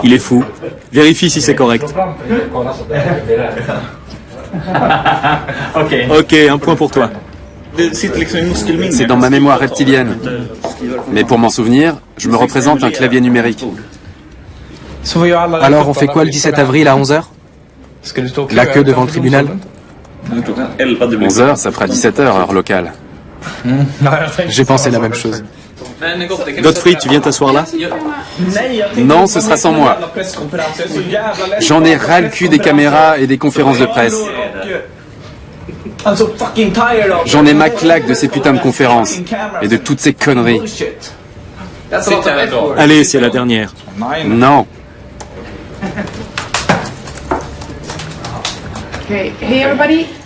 Il est fou. Vérifie si c'est correct. Ok, un point pour toi. C'est dans ma mémoire reptilienne. Mais pour m'en souvenir, je me représente un clavier numérique. Alors, on fait quoi le 17 avril à 11h? La queue devant le tribunal? 11h, ça fera 17h, heure locale. J'ai pensé la même chose. Gottfried, tu viens t'asseoir là? Non, ce sera sans moi. J'en ai ras le cul des caméras et des conférences de presse. J'en ai ma claque de ces putains de conférences et de toutes ces conneries. Allez, c'est la dernière. Non.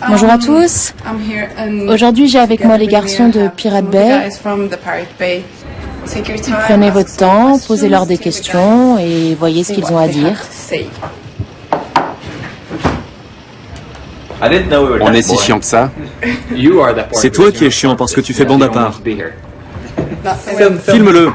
Bonjour à tous. Aujourd'hui, j'ai avec moi les garçons de Pirate Bay. Prenez votre temps, posez-leur des questions et voyez ce qu'ils ont à dire. On est si chiant que ça. C'est toi qui es chiant parce que tu fais bande à part. Filme-le.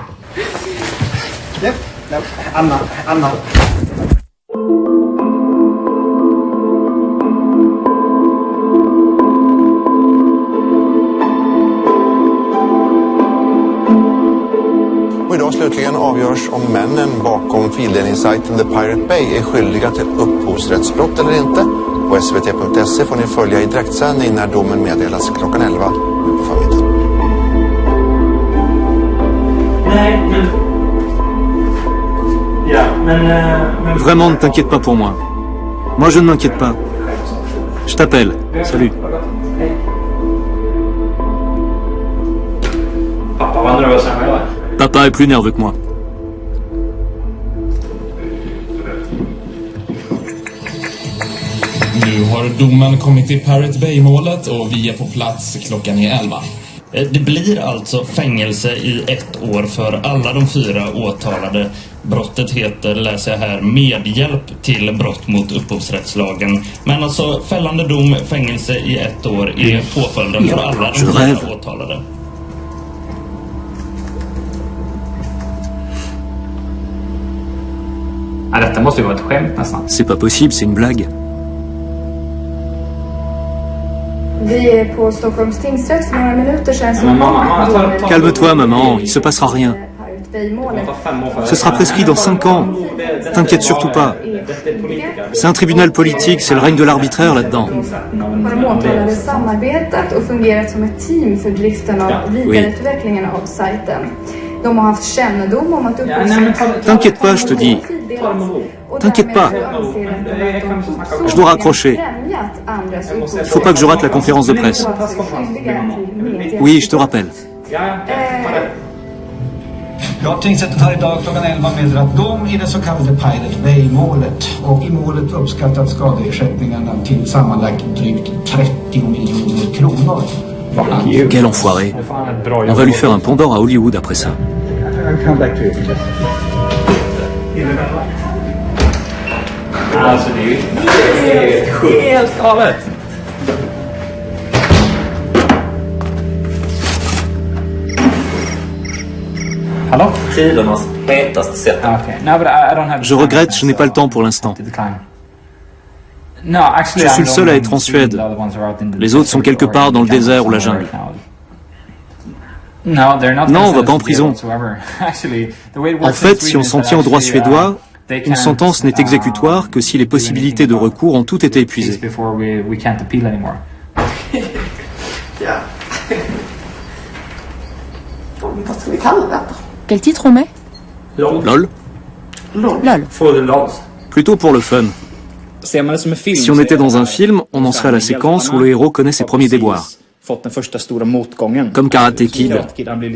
Och idag slutligen avgörs om männen bakom fildelningssajten The Pirate Bay är skyldiga till upphovsrättsbrott eller inte. På svt.se får ni följa i direktsändning när domen meddelas klockan 11 på förmiddagen. Vraiment, ne t'inquiète pas pour moi. Moi, je ne m'inquiète pas. Je t'appelle. Salut. Papa est plus nerveux que moi. Nu har domen kommit till Pirate Bay-målet och vi är på plats, klockan är 11. Det blir alltså fängelse i 1 år för alla de 4 åtalade. Brottet heter, läser jag här, medhjälp till brott mot upphovsrättslagen. Men alltså fällande dom, fängelse i 1 år är påföljden för alla de 4 åtalade. Detta måste ju vara ett skämt nästan. C'est pas possible, c'est une blague. Vi är på Stockholms tingsrätt för några minuter sedan. Calme-toi, maman, il se passera rien. Ce sera prescrit dans 5 ans. T'inquiète surtout pas. C'est un tribunal politique, c'est le règne de l'arbitraire là-dedans. De åtalade samarbetat och fungerat som ett team för driften av vidareutvecklingen av sajten. De har haft kännedom om att T'inquiète pas, je te dis. T'inquiète pas. Je dois raccrocher. Il faut pas que je rate la conférence de presse. Oui, je te rappelle. Ja, tingsrätten har idag klockan 11 meddelat dom i det så kallade Pirate Bay-målet. Och i målet uppskattat skadeersättningarna till sammanlagt drygt 30 miljoner kronor. Quel enfoiré. On va lui faire un pont d'or à Hollywood après ça. Alltså det är helt galet. Je regrette, je n'ai pas le temps pour l'instant. Je suis le seul à être en Suède. Les autres sont quelque part dans le désert ou la jungle. Non, on va pas en prison. En fait, si on s'en tient au droit suédois, une sentence n'est exécutoire que si les possibilités de recours ont toutes été épuisées. Quel titre on met? LOL. LOL. Plutôt pour le fun. Si on était dans un film, on en serait à la séquence où le héros connaît ses premiers déboires. Comme Karate Kid,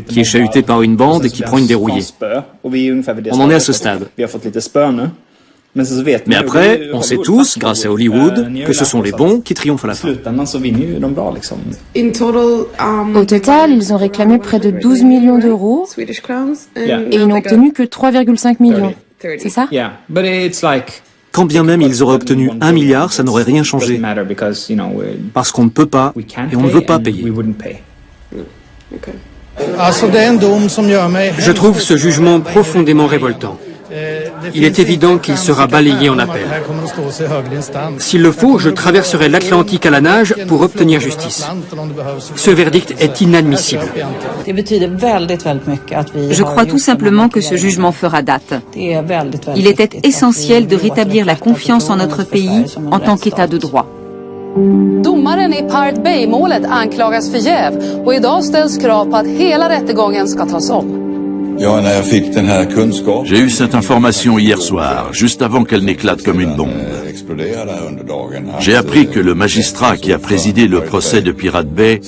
qui est chahuté par une bande et qui prend une dérouillée. On en est à ce stade. Mais après, on sait tous, grâce à Hollywood, que ce sont les bons qui triomphent à la fin. Au total, ils ont réclamé près de 12 millions d'euros et ils n'ont obtenu que 3,5 millions. C'est ça? Quand bien même ils auraient obtenu 1 milliard, ça n'aurait rien changé. Parce qu'on ne peut pas et on ne veut pas payer. Je trouve ce jugement profondément révoltant. Il est évident qu'il sera balayé en appel. S'il le faut, je traverserai l'Atlantique à la nage pour obtenir justice. Ce verdict est inadmissible. Je crois tout simplement que ce jugement fera date. Il était essentiel de rétablir la confiance en notre pays en tant qu'État de droit. Domaren i Pirate Bay-målet anklagas för jäv och idag ställs krav på att hela rättegången ska tas om. J'ai eu cette information hier soir, juste avant qu'elle n'éclate comme une bombe. J'ai appris que le magistrat qui a présidé le procès de Pirate Bay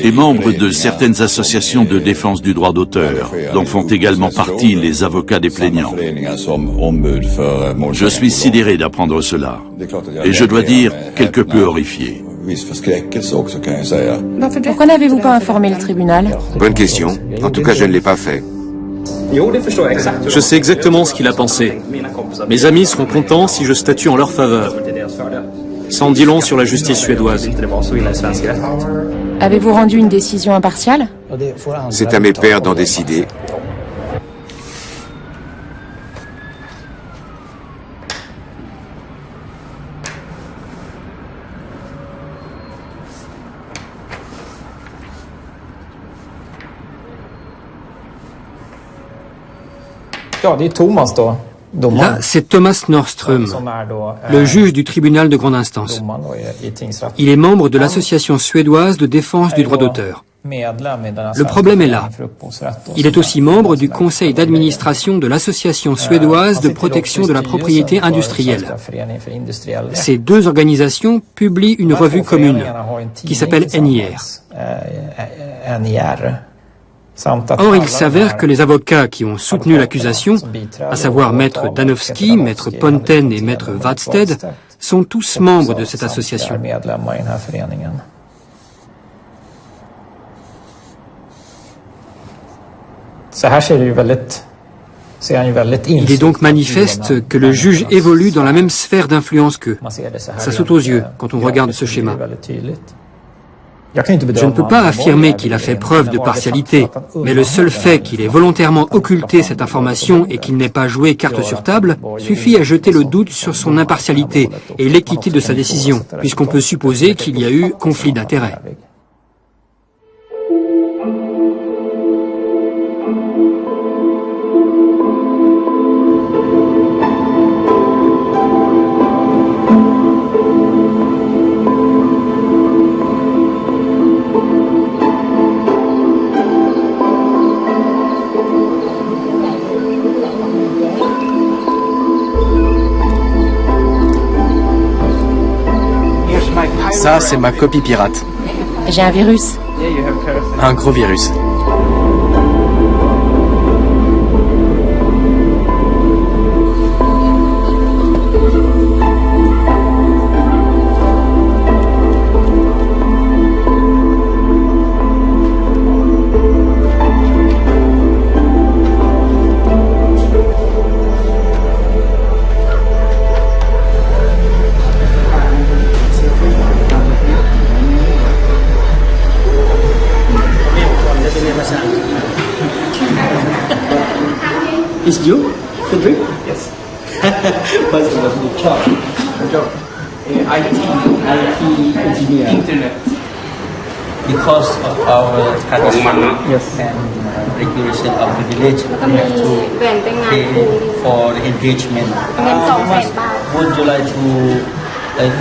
est membre de certaines associations de défense du droit d'auteur, dont font également partie les avocats des plaignants. Je suis sidéré d'apprendre cela, et je dois dire quelque peu horrifié. Pourquoi n'avez-vous pas informé le tribunal? Bonne question. En tout cas, je ne l'ai pas fait. Je sais exactement ce qu'il a pensé. Mes amis seront contents si je statue en leur faveur. Ça en dit long sur la justice suédoise. Avez-vous rendu une décision impartiale? C'est à mes pairs d'en décider. Là, c'est Thomas Norström, le juge du tribunal de grande instance. Il est membre de l'association suédoise de défense du droit d'auteur. Le problème est là. Il est aussi membre du conseil d'administration de l'association suédoise de protection de la propriété industrielle. Ces deux organisations publient une revue commune qui s'appelle NIR. Or, il s'avère que les avocats qui ont soutenu l'accusation, à savoir Maître Danowski, Maître Ponten et Maître Wadsted, sont tous membres de cette association. Il est donc manifeste que le juge évolue dans la même sphère d'influence qu'eux. Ça saute aux yeux quand on regarde ce schéma. Je ne peux pas affirmer qu'il a fait preuve de partialité, mais le seul fait qu'il ait volontairement occulté cette information et qu'il n'ait pas joué carte sur table suffit à jeter le doute sur son impartialité et l'équité de sa décision, puisqu'on peut supposer qu'il y a eu conflit d'intérêts. Ça, c'est ma copie pirate. J'ai un virus. Un gros virus. Is you, Frederick? Yes. What's the job? IT engineer. Internet. Because of our yes. And regulation of the village, we have to pay for the engagement. Would you like to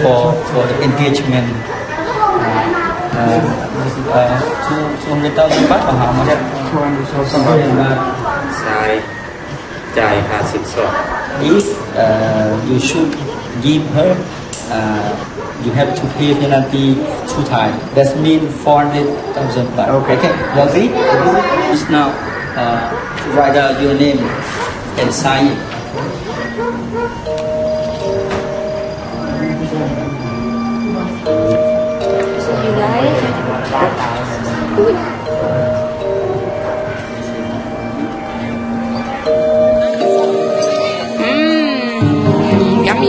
for the engagement? 200,000 baht or how much? 200,000 baht. If you should give her, you have to pay penalty 2 times. That means 400,000 baht. Okay. You agree? Just now, write down your name and sign it.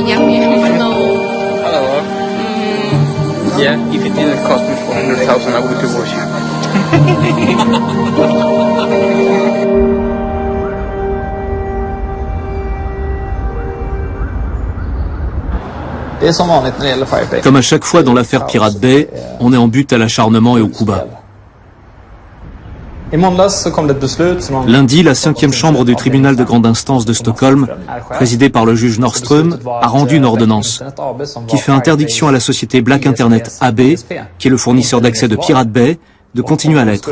Yummy. Hello. Yeah, if it didn't cost me 400,000, I would divorce you. Comme à chaque fois dans l'affaire Pirate Bay, on est en butte à l'acharnement et au coup bas. Lundi, la 5e chambre du tribunal de grande instance de Stockholm, présidée par le juge Norström, a rendu une ordonnance qui fait interdiction à la société Black Internet AB, qui est le fournisseur d'accès de Pirate Bay, de continuer à l'être,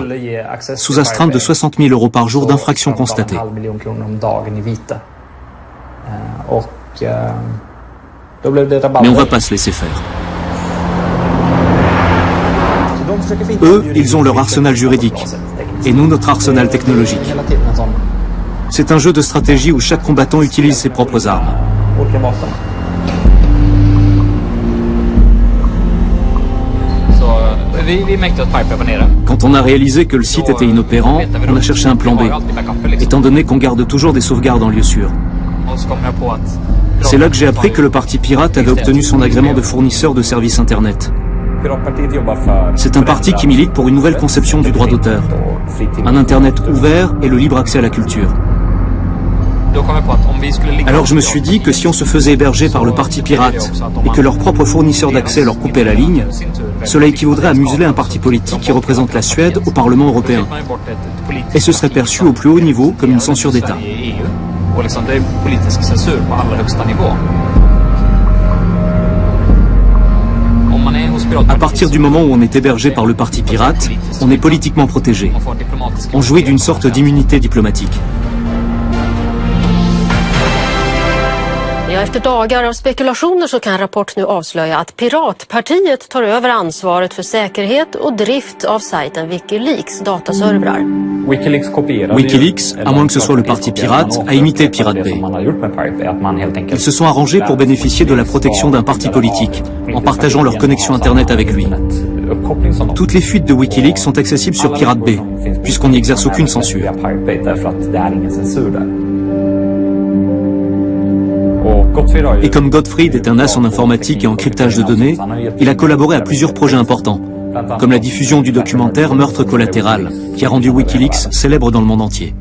sous astreinte de 60 000 € par jour d'infractions constatées. Mais on ne va pas se laisser faire. Eux, ils ont leur arsenal juridique, et nous notre arsenal technologique. C'est un jeu de stratégie où chaque combattant utilise ses propres armes. Quand on a réalisé que le site était inopérant, on a cherché un plan B, étant donné qu'on garde toujours des sauvegardes en lieu sûr. C'est là que j'ai appris que le parti pirate avait obtenu son agrément de fournisseur de services Internet. C'est un parti qui milite pour une nouvelle conception du droit d'auteur, un Internet ouvert et le libre accès à la culture. Alors je me suis dit que si on se faisait héberger par le parti pirate et que leur propre fournisseur d'accès leur coupait la ligne, cela équivaudrait à museler un parti politique qui représente la Suède au Parlement européen. Et ce serait perçu au plus haut niveau comme une censure d'État. À partir du moment où on est hébergé par le parti pirate, on est politiquement protégé. On jouit d'une sorte d'immunité diplomatique. Ja, efter dagar av spekulationer så kan Rapport nu avslöja att Piratpartiet tar över ansvaret för säkerhet och drift av sajten Wikileaks dataservrar. Wikileaks, à moins que ce soit le parti pirate, a imité Pirate Bay. Ils se sont arrangés pour bénéficier de la protection d'un parti politique, en partageant leur connexion Internet avec lui. Toutes les fuites de Wikileaks sont accessibles sur Pirate Bay, puisqu'on n'y exerce aucune censure. Et comme Gottfried est un as en informatique et en cryptage de données, il a collaboré à plusieurs projets importants, comme la diffusion du documentaire Meurtre collatéral, qui a rendu Wikileaks célèbre dans le monde entier.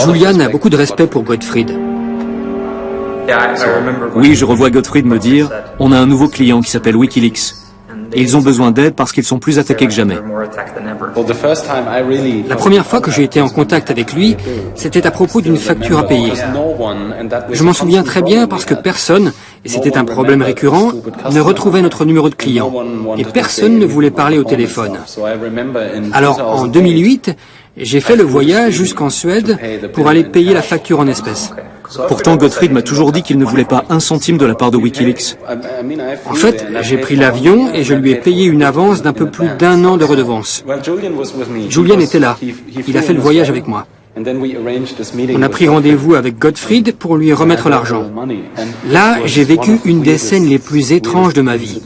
Julian a beaucoup de respect pour Gottfried. Oui, je revois Gottfried me dire « On a un nouveau client qui s'appelle Wikileaks. Et ils ont besoin d'aide parce qu'ils sont plus attaqués que jamais. » La première fois que j'ai été en contact avec lui, c'était à propos d'une facture à payer. Je m'en souviens très bien parce que personne, et c'était un problème récurrent, ne retrouvait notre numéro de client. Et personne ne voulait parler au téléphone. Alors, en 2008, j'ai fait le voyage jusqu'en Suède pour aller payer la facture en espèces. Pourtant, Gottfried m'a toujours dit qu'il ne voulait pas un centime de la part de Wikileaks. En fait, j'ai pris l'avion et je lui ai payé une avance d'un peu plus d'1 an de redevance. Julian était là. Il a fait le voyage avec moi. On a pris rendez-vous avec Gottfried pour lui remettre l'argent. Là, j'ai vécu une des scènes les plus étranges de ma vie.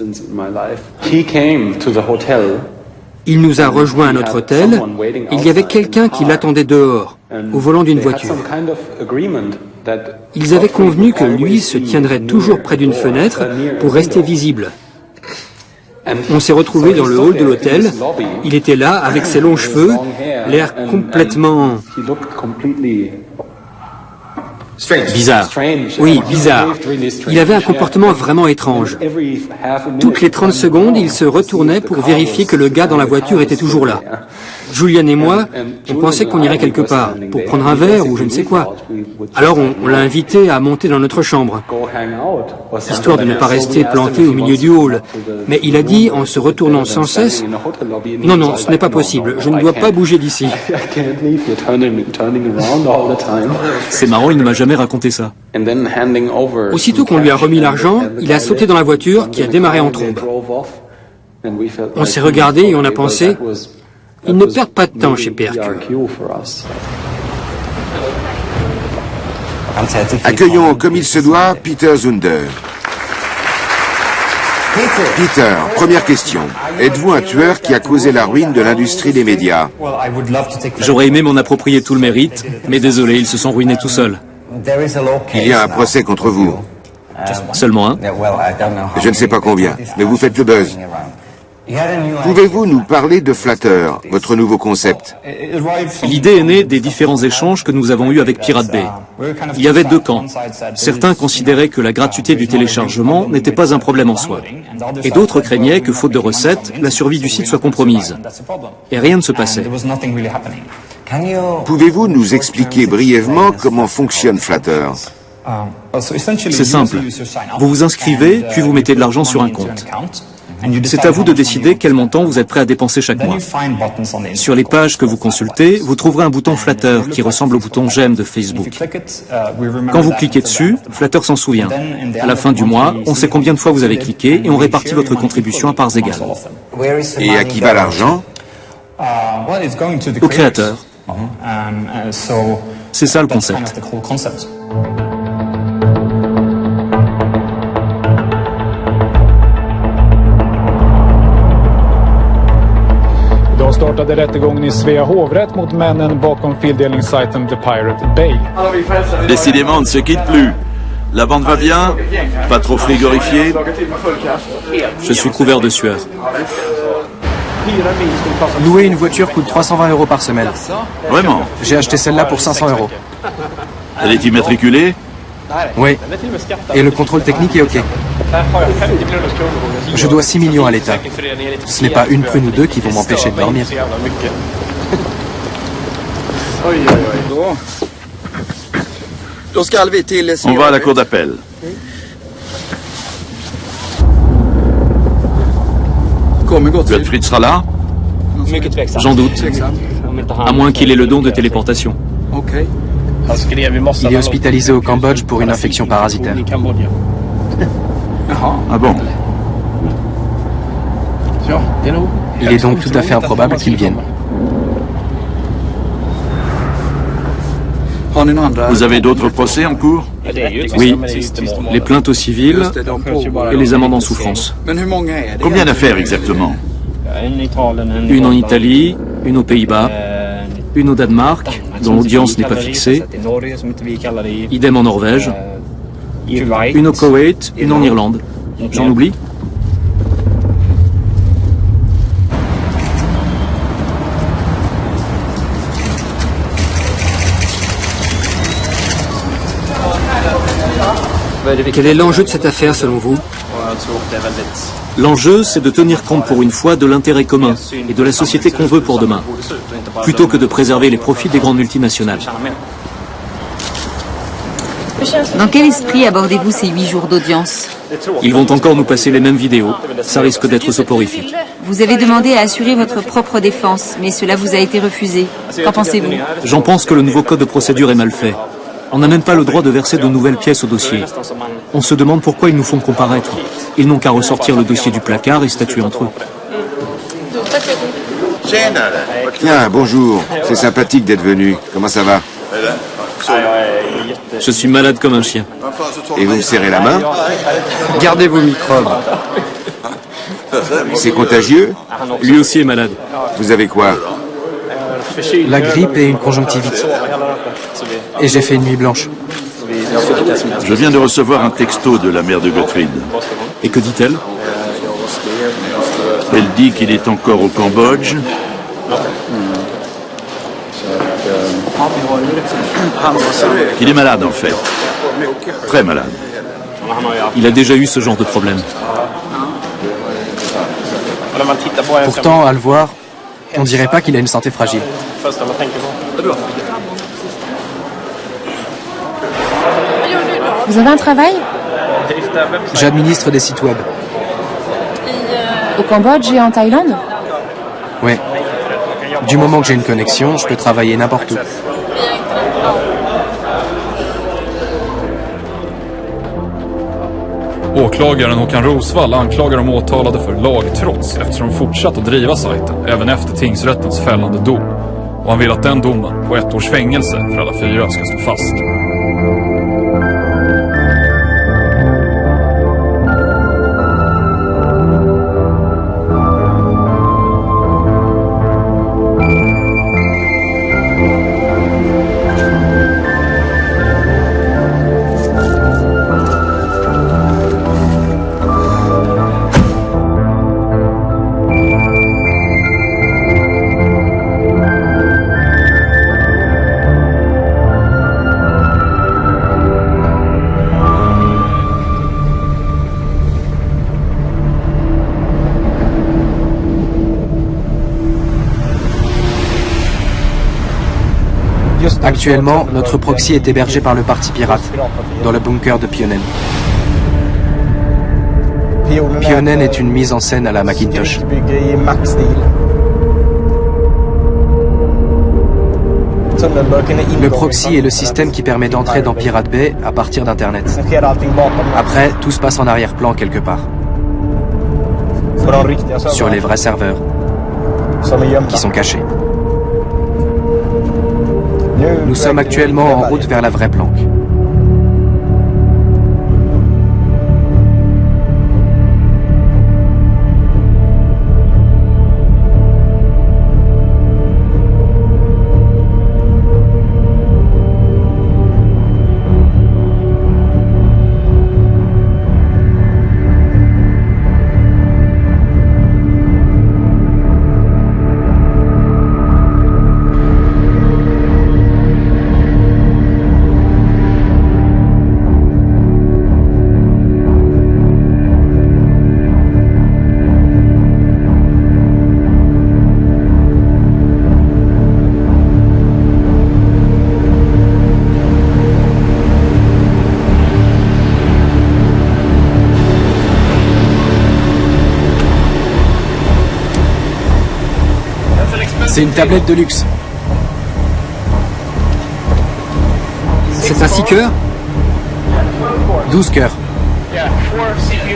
Il nous a rejoints à notre hôtel. Il y avait quelqu'un qui l'attendait dehors, au volant d'une voiture. Ils avaient convenu que lui se tiendrait toujours près d'une fenêtre pour rester visible. On s'est retrouvés dans le hall de l'hôtel. Il était là, avec ses longs cheveux, l'air complètement... bizarre. Oui, bizarre. Il avait un comportement vraiment étrange. Toutes les 30 secondes, il se retournait pour vérifier que le gars dans la voiture était toujours là. Julian et moi, on pensait qu'on irait quelque part, pour prendre un verre ou je ne sais quoi. Alors on l'a invité à monter dans notre chambre, histoire de ne pas rester planté au milieu du hall. Mais il a dit, en se retournant sans cesse, « Non, non, ce n'est pas possible, je ne dois pas bouger d'ici. » C'est marrant, il ne m'a jamais raconté ça. Aussitôt qu'on lui a remis l'argent, il a sauté dans la voiture qui a démarré en trombe. On s'est regardé et on a pensé... Ils ne perdent pas de temps chez PRQ. Accueillons comme il se doit Peter Zunder. Peter, première question. Êtes-vous un tueur qui a causé la ruine de l'industrie des médias? J'aurais aimé m'en approprier tout le mérite, mais désolé, ils se sont ruinés tout seuls. Il y a un procès contre vous. Seulement un? Je ne sais pas combien, mais vous faites le buzz. Pouvez-vous nous parler de Flutter, votre nouveau concept? L'idée est née des différents échanges que nous avons eus avec Pirate Bay. Il y avait deux camps. Certains considéraient que la gratuité du téléchargement n'était pas un problème en soi. Et d'autres craignaient que, faute de recettes, la survie du site soit compromise. Et rien ne se passait. Pouvez-vous nous expliquer brièvement comment fonctionne Flutter? C'est simple. Vous vous inscrivez, puis vous mettez de l'argent sur un compte. C'est à vous de décider quel montant vous êtes prêt à dépenser chaque mois. Sur les pages que vous consultez, vous trouverez un bouton Flutter qui ressemble au bouton J'aime de Facebook. Quand vous cliquez dessus, Flutter s'en souvient. À la fin du mois, on sait combien de fois vous avez cliqué et on répartit votre contribution à parts égales. Et à qui va l'argent? Au créateur. C'est ça le concept. Idag startade rättegången i Svea hovrätt mot männen bakom fildelningssajten The Pirate Bay. Décidément, on ne se quitte plus. La bande va bien? Pas trop frigorifiée? Je suis couvert de sueur. Louer une voiture coûte 320 € par semaine. Vraiment? J'ai acheté celle-là pour 500 €. Elle est immatriculée? Oui. Et le contrôle technique est OK. Je dois 6 millions à l'État. Ce n'est pas une prune ou deux qui vont m'empêcher de dormir. On va à la cour d'appel. Gottfried sera là? J'en doute. À moins qu'il ait le don de téléportation. Il est hospitalisé au Cambodge pour une infection parasitaire. Ah bon? Il est donc tout à fait improbable qu'il vienne. Vous avez d'autres procès en cours? Oui, les plaintes au civil et les amendes en souffrance. Combien d'affaires exactement? Une en Italie, une aux Pays-Bas, une au Danemark, dont l'audience n'est pas fixée, idem en Norvège, une au Koweït, une en Irlande. J'en oublie? Quel est l'enjeu de cette affaire selon vous? L'enjeu, c'est de tenir compte pour une fois de l'intérêt commun et de la société qu'on veut pour demain, plutôt que de préserver les profits des grandes multinationales. Dans quel esprit abordez-vous ces 8 jours d'audience? Ils vont encore nous passer les mêmes vidéos. Ça risque d'être soporifique. Vous avez demandé à assurer votre propre défense, mais cela vous a été refusé. Qu'en pensez-vous? J'en pense que le nouveau code de procédure est mal fait. On n'a même pas le droit de verser de nouvelles pièces au dossier. On se demande pourquoi ils nous font comparaître. Ils n'ont qu'à ressortir le dossier du placard et statuer entre eux. Tiens, bonjour. C'est sympathique d'être venu. Comment ça va? Je suis malade comme un chien. Et vous me serrez la main? Gardez vos microbes. C'est contagieux? Lui aussi est malade. Vous avez quoi? La grippe et une conjonctivite. Et j'ai fait une nuit blanche. Je viens de recevoir un texto de la mère de Gottfried. Et que dit-elle? Elle dit qu'il est encore au Cambodge. Qu'il est malade en fait. Très malade. Il a déjà eu ce genre de problème. Pourtant, à le voir, on dirait pas qu'il a une santé fragile. Vous avez un travail? J'administre des sites web. Au Cambodge et en Thaïlande? Oui. Du moment que j'ai une connexion, je peux travailler n'importe où. Åklagaren Håkan Rosvall anklagar de åtalade för lagtrots eftersom de fortsatt att driva sajten även efter tingsrättens fällande dom. Och han vill att den domen på 1 års fängelse för alla 4 ska stå fast. Actuellement, notre proxy est hébergé par le Parti pirate, dans le bunker de Pionen. Pionen est une mise en scène à la Macintosh. Le proxy est le système qui permet d'entrer dans Pirate Bay à partir d'Internet. Après, tout se passe en arrière-plan quelque part. Sur les vrais serveurs, qui sont cachés. Nous sommes actuellement en route vers la vraie planque. C'est une tablette de luxe. C'est un 6 cœurs 12 cœurs.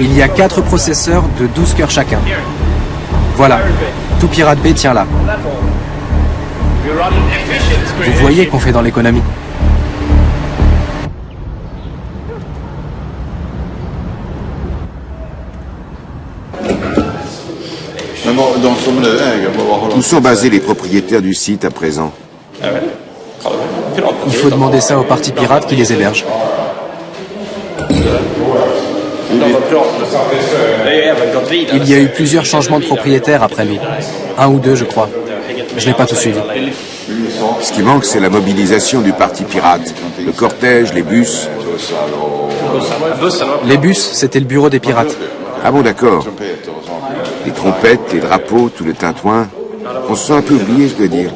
Il y a 4 processeurs de 12 cœurs chacun. Voilà, tout Pirate Bay tient là. Vous voyez qu'on fait dans l'économie. Où sont basés les propriétaires du site à présent? Il faut demander ça au Parti pirate qui les héberge. Il y a eu plusieurs changements de propriétaires après nous. 1 ou 2, je crois. Je n'ai pas tout suivi. Ce qui manque, c'est la mobilisation du Parti pirate. Le cortège, les bus. Les bus, c'était le bureau des pirates. Ah bon, d'accord. Les trompettes, les drapeaux, tout le tintouin. On se sent un peu oublié, je dois dire.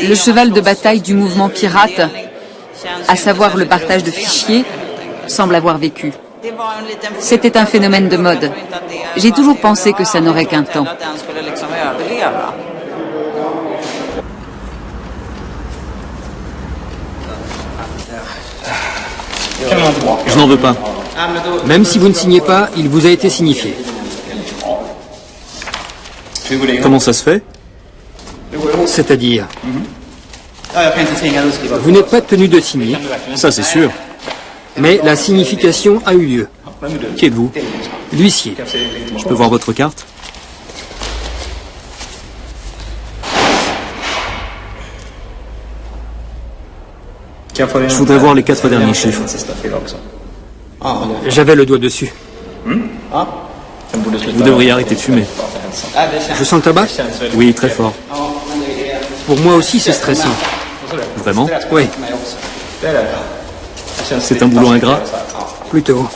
Le cheval de bataille du mouvement pirate, à savoir le partage de fichiers, semble avoir vécu. C'était un phénomène de mode. J'ai toujours pensé que ça n'aurait qu'un temps. Je n'en veux pas. Même si vous ne signez pas, il vous a été signifié. Comment ça se fait? C'est-à-dire, vous n'êtes pas tenu de signer. Ça, c'est sûr. Mais la signification a eu lieu. Qui êtes-vous? L'huissier. Je peux voir votre carte? Je voudrais voir les 4 derniers chiffres. J'avais le doigt dessus. Vous devriez arrêter de fumer. Je sens le tabac? Oui, très fort. Pour moi aussi, c'est stressant. Vraiment? Oui, C'est un boulot ingrat? plutôt.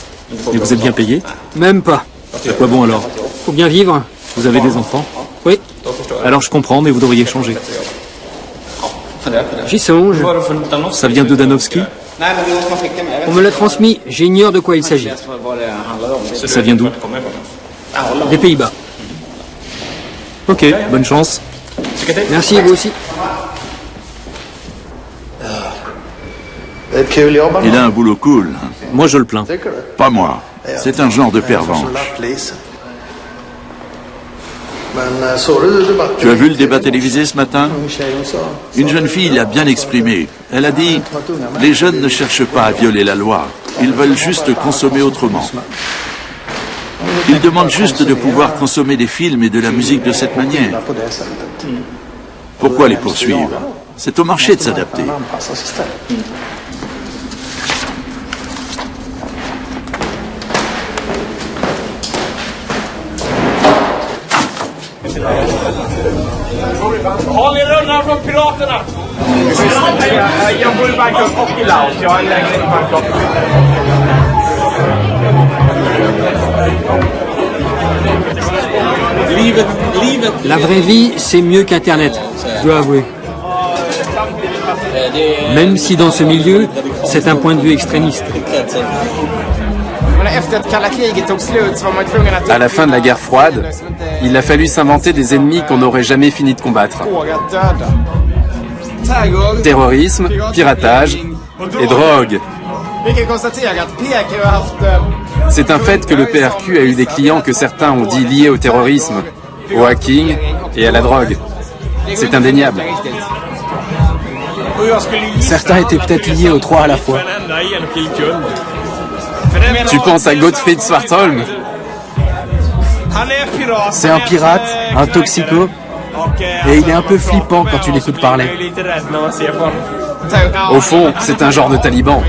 Et vous êtes bien payé? Même pas. À quoi bon alors? Faut bien vivre. Vous avez des enfants? Oui, Alors je comprends, mais vous devriez changer. j'y songe. Ça vient de Danovski? On me l'a transmis, j'ignore de quoi il s'agit. Ça vient d'où? Des Pays-Bas. Ok, bonne chance. Merci, vous aussi. Il a un boulot cool. Moi je le plains. Pas moi. C'est un genre de pervenche. Tu as vu le débat télévisé ce matin? Une jeune fille l'a bien exprimé. Elle a dit « Les jeunes ne cherchent pas à violer la loi. Ils veulent juste consommer autrement. Ils demandent juste de pouvoir consommer des films et de la musique de cette manière. Pourquoi les poursuivre? C'est au marché de s'adapter. » Har ni rullar från piraterna? Jag bor i Bangkok och i Laos. Jag har en lägenhet i Bangkok. La vraie vie, c'est mieux qu'Internet, je dois avouer. Même si dans ce milieu, c'est un point de vue extrémiste. À la fin de la guerre froide, il a fallu s'inventer des ennemis qu'on n'aurait jamais fini de combattre. Terrorisme, piratage et drogue. C'est un fait que le PRQ a eu des clients que certains ont dit liés au terrorisme, au hacking et à la drogue. C'est indéniable. Certains étaient peut-être liés aux trois à la fois. Tu penses à Gottfried Svartholm? C'est un pirate, un toxico, et il est un peu flippant quand tu l'écoutes parler. Au fond, c'est un genre de taliban.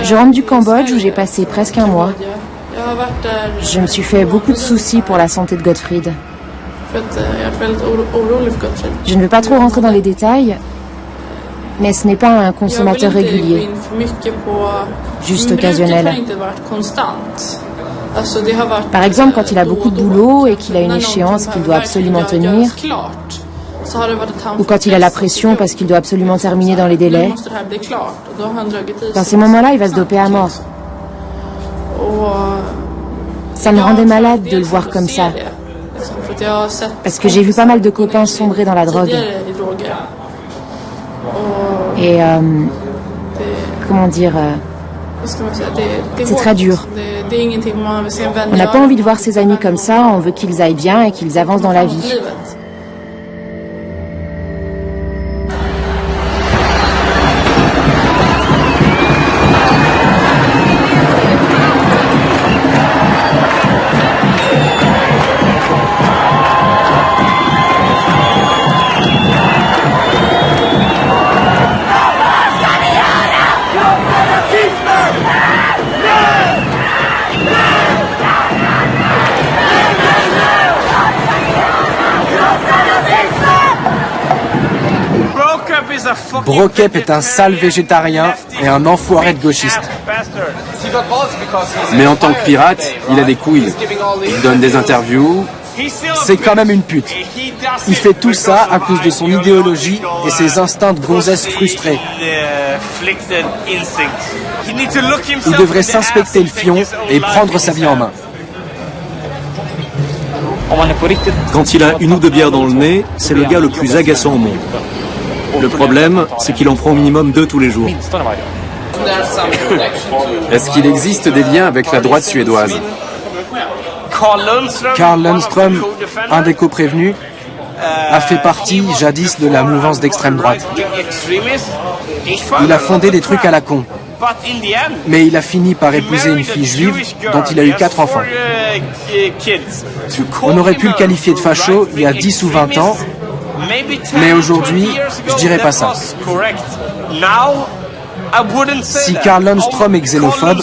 Je rentre du Cambodge où j'ai passé presque un mois. Je me suis fait beaucoup de soucis pour la santé de Gottfried. Je ne veux pas trop rentrer dans les détails, mais ce n'est pas un consommateur régulier, juste occasionnel. Par exemple, quand il a beaucoup de boulot et qu'il a une échéance qu'il doit absolument tenir, ou quand il a la pression parce qu'il doit absolument terminer dans les délais. Dans ces moments-là, il va se doper à mort. Ça me rendait malade de le voir comme ça. Parce que j'ai vu pas mal de copains sombrer dans la drogue. Et comment dire, c'est très dur. On n'a pas envie de voir ses amis comme ça, on veut qu'ils aillent bien et qu'ils avancent dans la vie. Brokep est un sale végétarien et un enfoiré de gauchiste. Mais en tant que pirate, il a des couilles. Il donne des interviews. C'est quand même une pute. Il fait tout ça à cause de son idéologie et ses instincts de gonzesse frustrés. Il devrait s'inspecter le fion et prendre sa vie en main. Quand il a une ou deux bières dans le nez, c'est le gars le plus agaçant au monde. Le problème, c'est qu'il en prend au minimum 2 tous les jours. Est-ce qu'il existe des liens avec la droite suédoise? Karl Lundström, un des co-prévenus, a fait partie jadis de la mouvance d'extrême droite. Il a fondé des trucs à la con. Mais il a fini par épouser une fille juive dont il a eu 4 enfants. On aurait pu le qualifier de facho il y a 10 ou 20 ans, mais aujourd'hui, je dirais pas ça. Si Karl Lundström est xénophobe,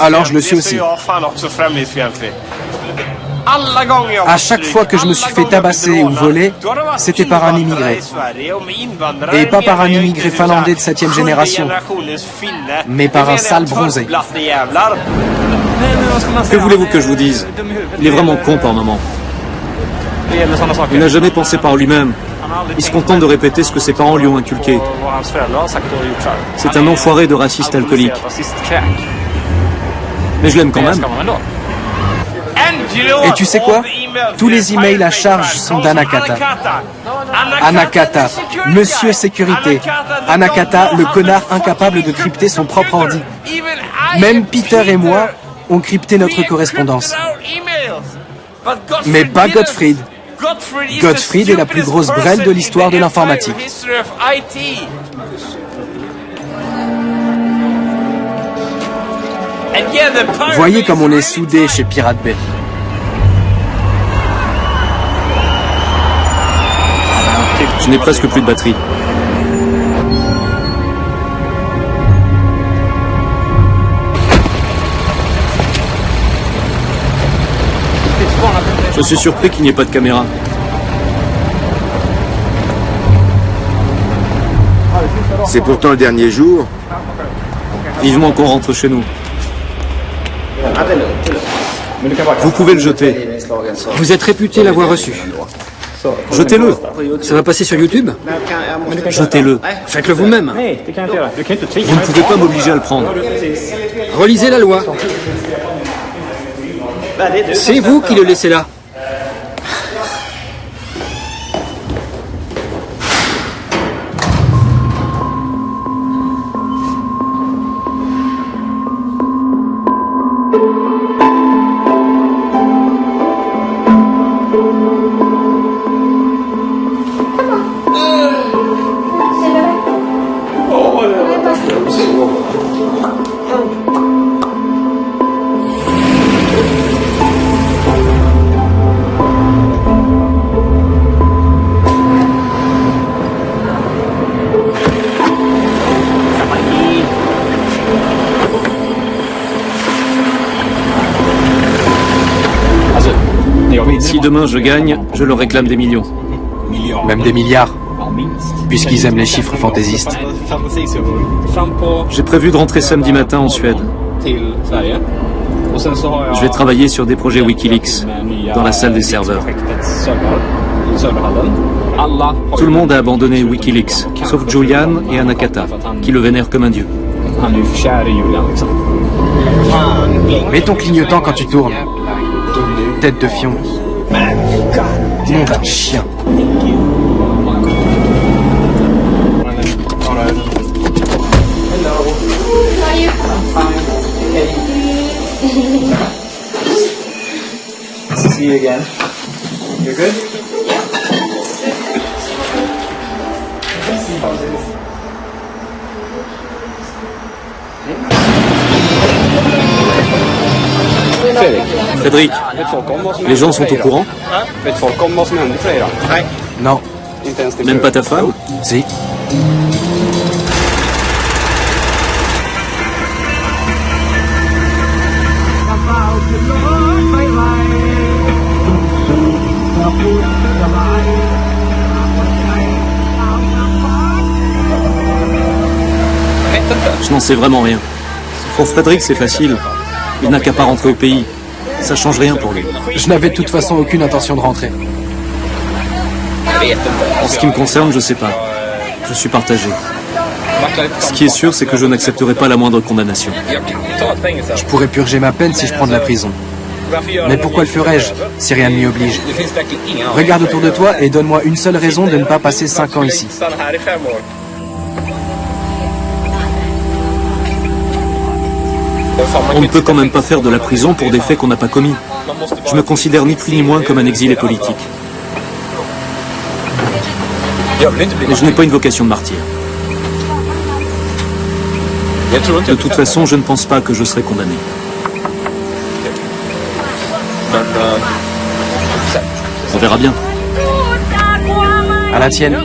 alors je le suis aussi. À chaque fois que je me suis fait tabasser ou voler, c'était par un immigré. Et pas par un immigré finlandais de 7e génération, mais par un sale bronzé. Que voulez-vous que je vous dise? Il est vraiment con par moment. Il n'a jamais pensé par lui-même. Il se contente de répéter ce que ses parents lui ont inculqué. C'est un enfoiré de raciste alcoolique. Mais je l'aime quand même. Et tu sais quoi? Tous les emails à charge sont d'Anakata. Anakata, Monsieur Sécurité. Anakata, le connard incapable de crypter son propre ordi. Même Peter et moi ont crypté notre correspondance. Mais pas Gottfried. Gottfried est la plus grosse brêle de l'histoire de l'informatique. Voyez comme on est soudés chez Pirate Bay. Je n'ai presque plus de batterie. Je suis surpris qu'il n'y ait pas de caméra. C'est pourtant le dernier jour. Vivement qu'on rentre chez nous. Vous pouvez le jeter. Vous êtes réputé l'avoir reçu. Jetez-le. Ça va passer sur YouTube? Jetez-le. Faites-le vous-même. Vous ne pouvez pas m'obliger à le prendre. Relisez la loi. C'est vous qui le laissez là. Si demain je gagne, je leur réclame des millions. Même des milliards, puisqu'ils aiment les chiffres fantaisistes. J'ai prévu de rentrer samedi matin en Suède. Je vais travailler sur des projets Wikileaks, dans la salle des serveurs. Tout le monde a abandonné Wikileaks, sauf Julian et Anakata, qui le vénèrent comme un dieu. Mets ton clignotant quand tu tournes. Tête de fion. Nom d'un chien. See you again. You're good? Frédéric, les gens sont au courant? Non. Même pas ta femme? Si. Je n'en sais vraiment rien. Pour Frédéric, c'est facile. Il n'a qu'à pas rentrer au pays. Ça change rien pour lui. Je n'avais de toute façon aucune intention de rentrer. En ce qui me concerne, je sais pas. Je suis partagé. Ce qui est sûr, c'est que je n'accepterai pas la moindre condamnation. Je pourrais purger ma peine si je prends de la prison. Mais pourquoi le ferais-je si rien ne m'y oblige? Regarde autour de toi et donne-moi une seule raison de ne pas passer 5 ans ici. On ne peut quand même pas faire de la prison pour des faits qu'on n'a pas commis. Je me considère ni plus ni moins comme un exilé politique. Mais je n'ai pas une vocation de martyr. De toute façon, je ne pense pas que je serai condamné. On verra bien. À la tienne.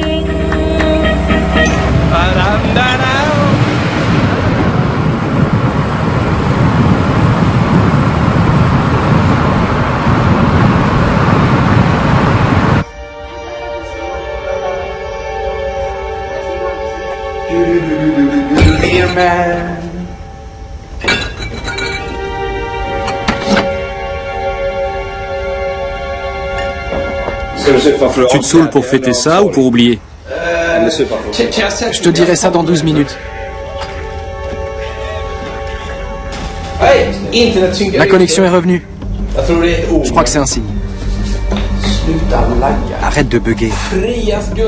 Tu te saoules pour fêter ça ou pour oublier? Je te dirai ça dans 12 minutes. La connexion est revenue. Je crois que c'est un signe. Arrête de bugger.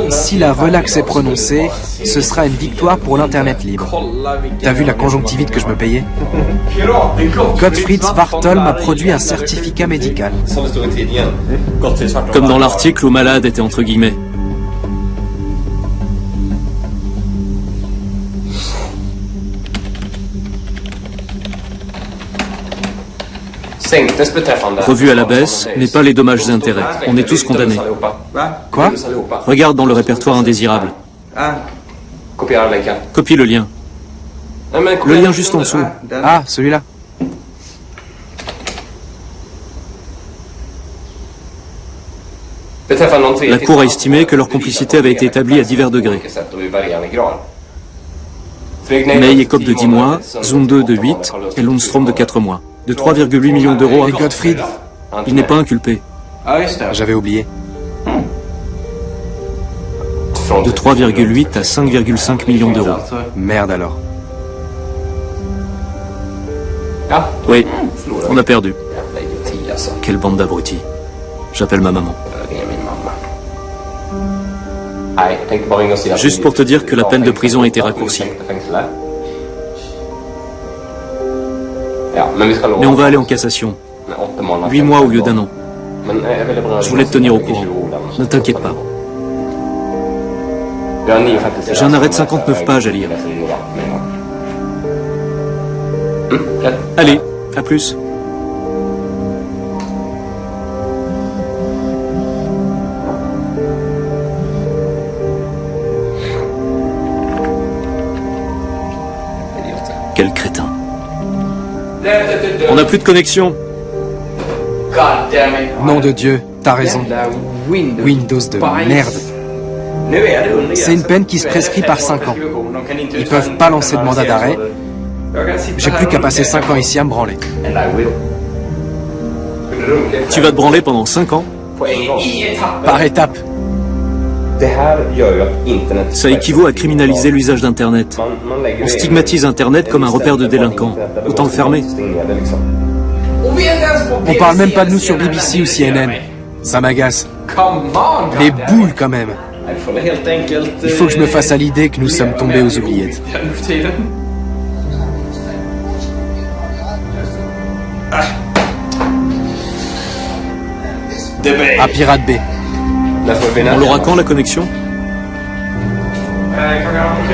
Si la relaxe est prononcée, ce sera une victoire pour l'Internet libre. T'as vu la conjonctivite que je me payais? Gottfried Svartholm a produit un certificat médical. Comme dans l'article où malade était entre guillemets. Revu à la baisse, mais pas les dommages et intérêts. On est tous condamnés. Quoi? Regarde dans le répertoire indésirable. Copie le lien. Le lien juste en dessous. Ah, celui-là. La Cour a estimé que leur complicité avait été établie à divers degrés. May écope de 10 mois, Zunde de 8 et Lundstrom de 4 mois. De 3,8 millions d'euros. Et Gottfried? Il n'est pas inculpé. J'avais oublié. De 3,8 à 5,5 millions d'euros. Merde alors. Oui, on a perdu. Quelle bande d'abrutis. J'appelle ma maman. Juste pour te dire que la peine de prison a été raccourcie. Mais on va aller en cassation. 8 mois au lieu d'1 an. Je voulais te tenir au courant. Ne t'inquiète pas. J'ai un arrêt de 59 pages à lire. Allez, à plus. Quel crétin. On n'a plus de connexion. Nom de Dieu, t'as raison. Windows de merde. C'est une peine qui se prescrit par 5 ans. Ils peuvent pas lancer de mandat d'arrêt. J'ai plus qu'à passer 5 ans ici à me branler. Tu vas te branler pendant 5 ans? Par étape. Ça équivaut à criminaliser l'usage d'Internet. On stigmatise Internet comme un repère de délinquants. Autant le fermer. On parle même pas de nous sur BBC ou CNN. Ça m'agace. Les boules quand même. Il faut que je me fasse à l'idée que nous sommes tombés aux oubliettes. À Pirate Bay. On l'aura quand la connexion?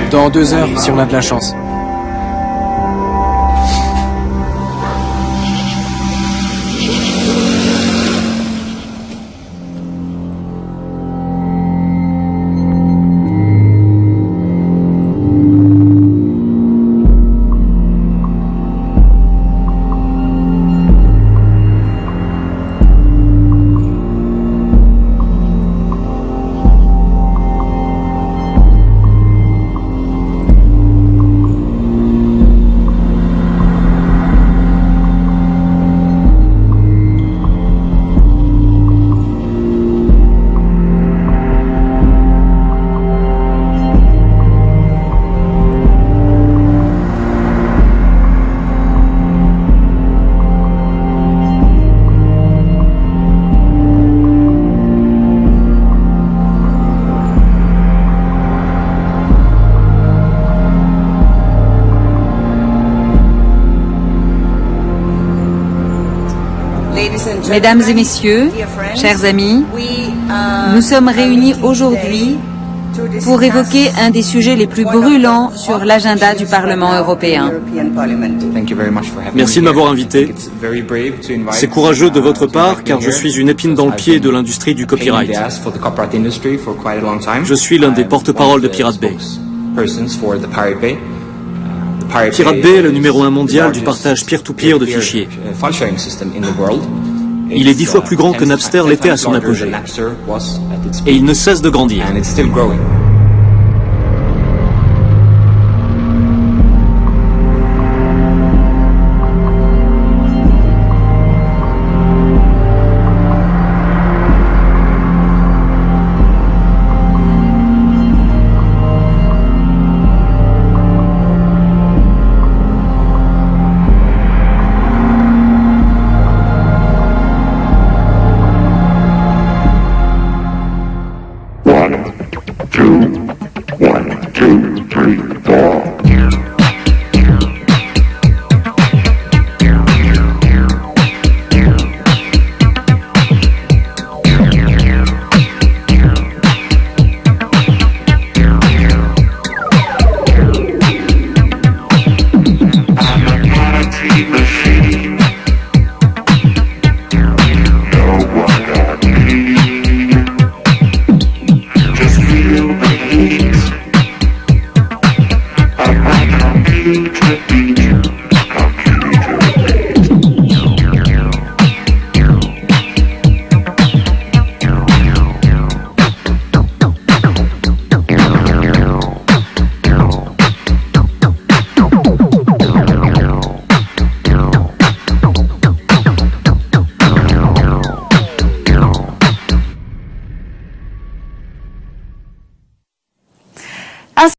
Dans 2 heures, si on a de la chance. Mesdames et messieurs, chers amis, nous sommes réunis aujourd'hui pour évoquer un des sujets les plus brûlants sur l'agenda du Parlement européen. Merci de m'avoir invité. C'est courageux de votre part car je suis une épine dans le pied de l'industrie du copyright. Je suis l'un des porte-parole de Pirate Bay. Pirate Bay est le numéro 1 mondial du partage peer-to-peer de fichiers. Il est 10 fois plus grand que Napster l'était à son apogée. Et il ne cesse de grandir. One, two.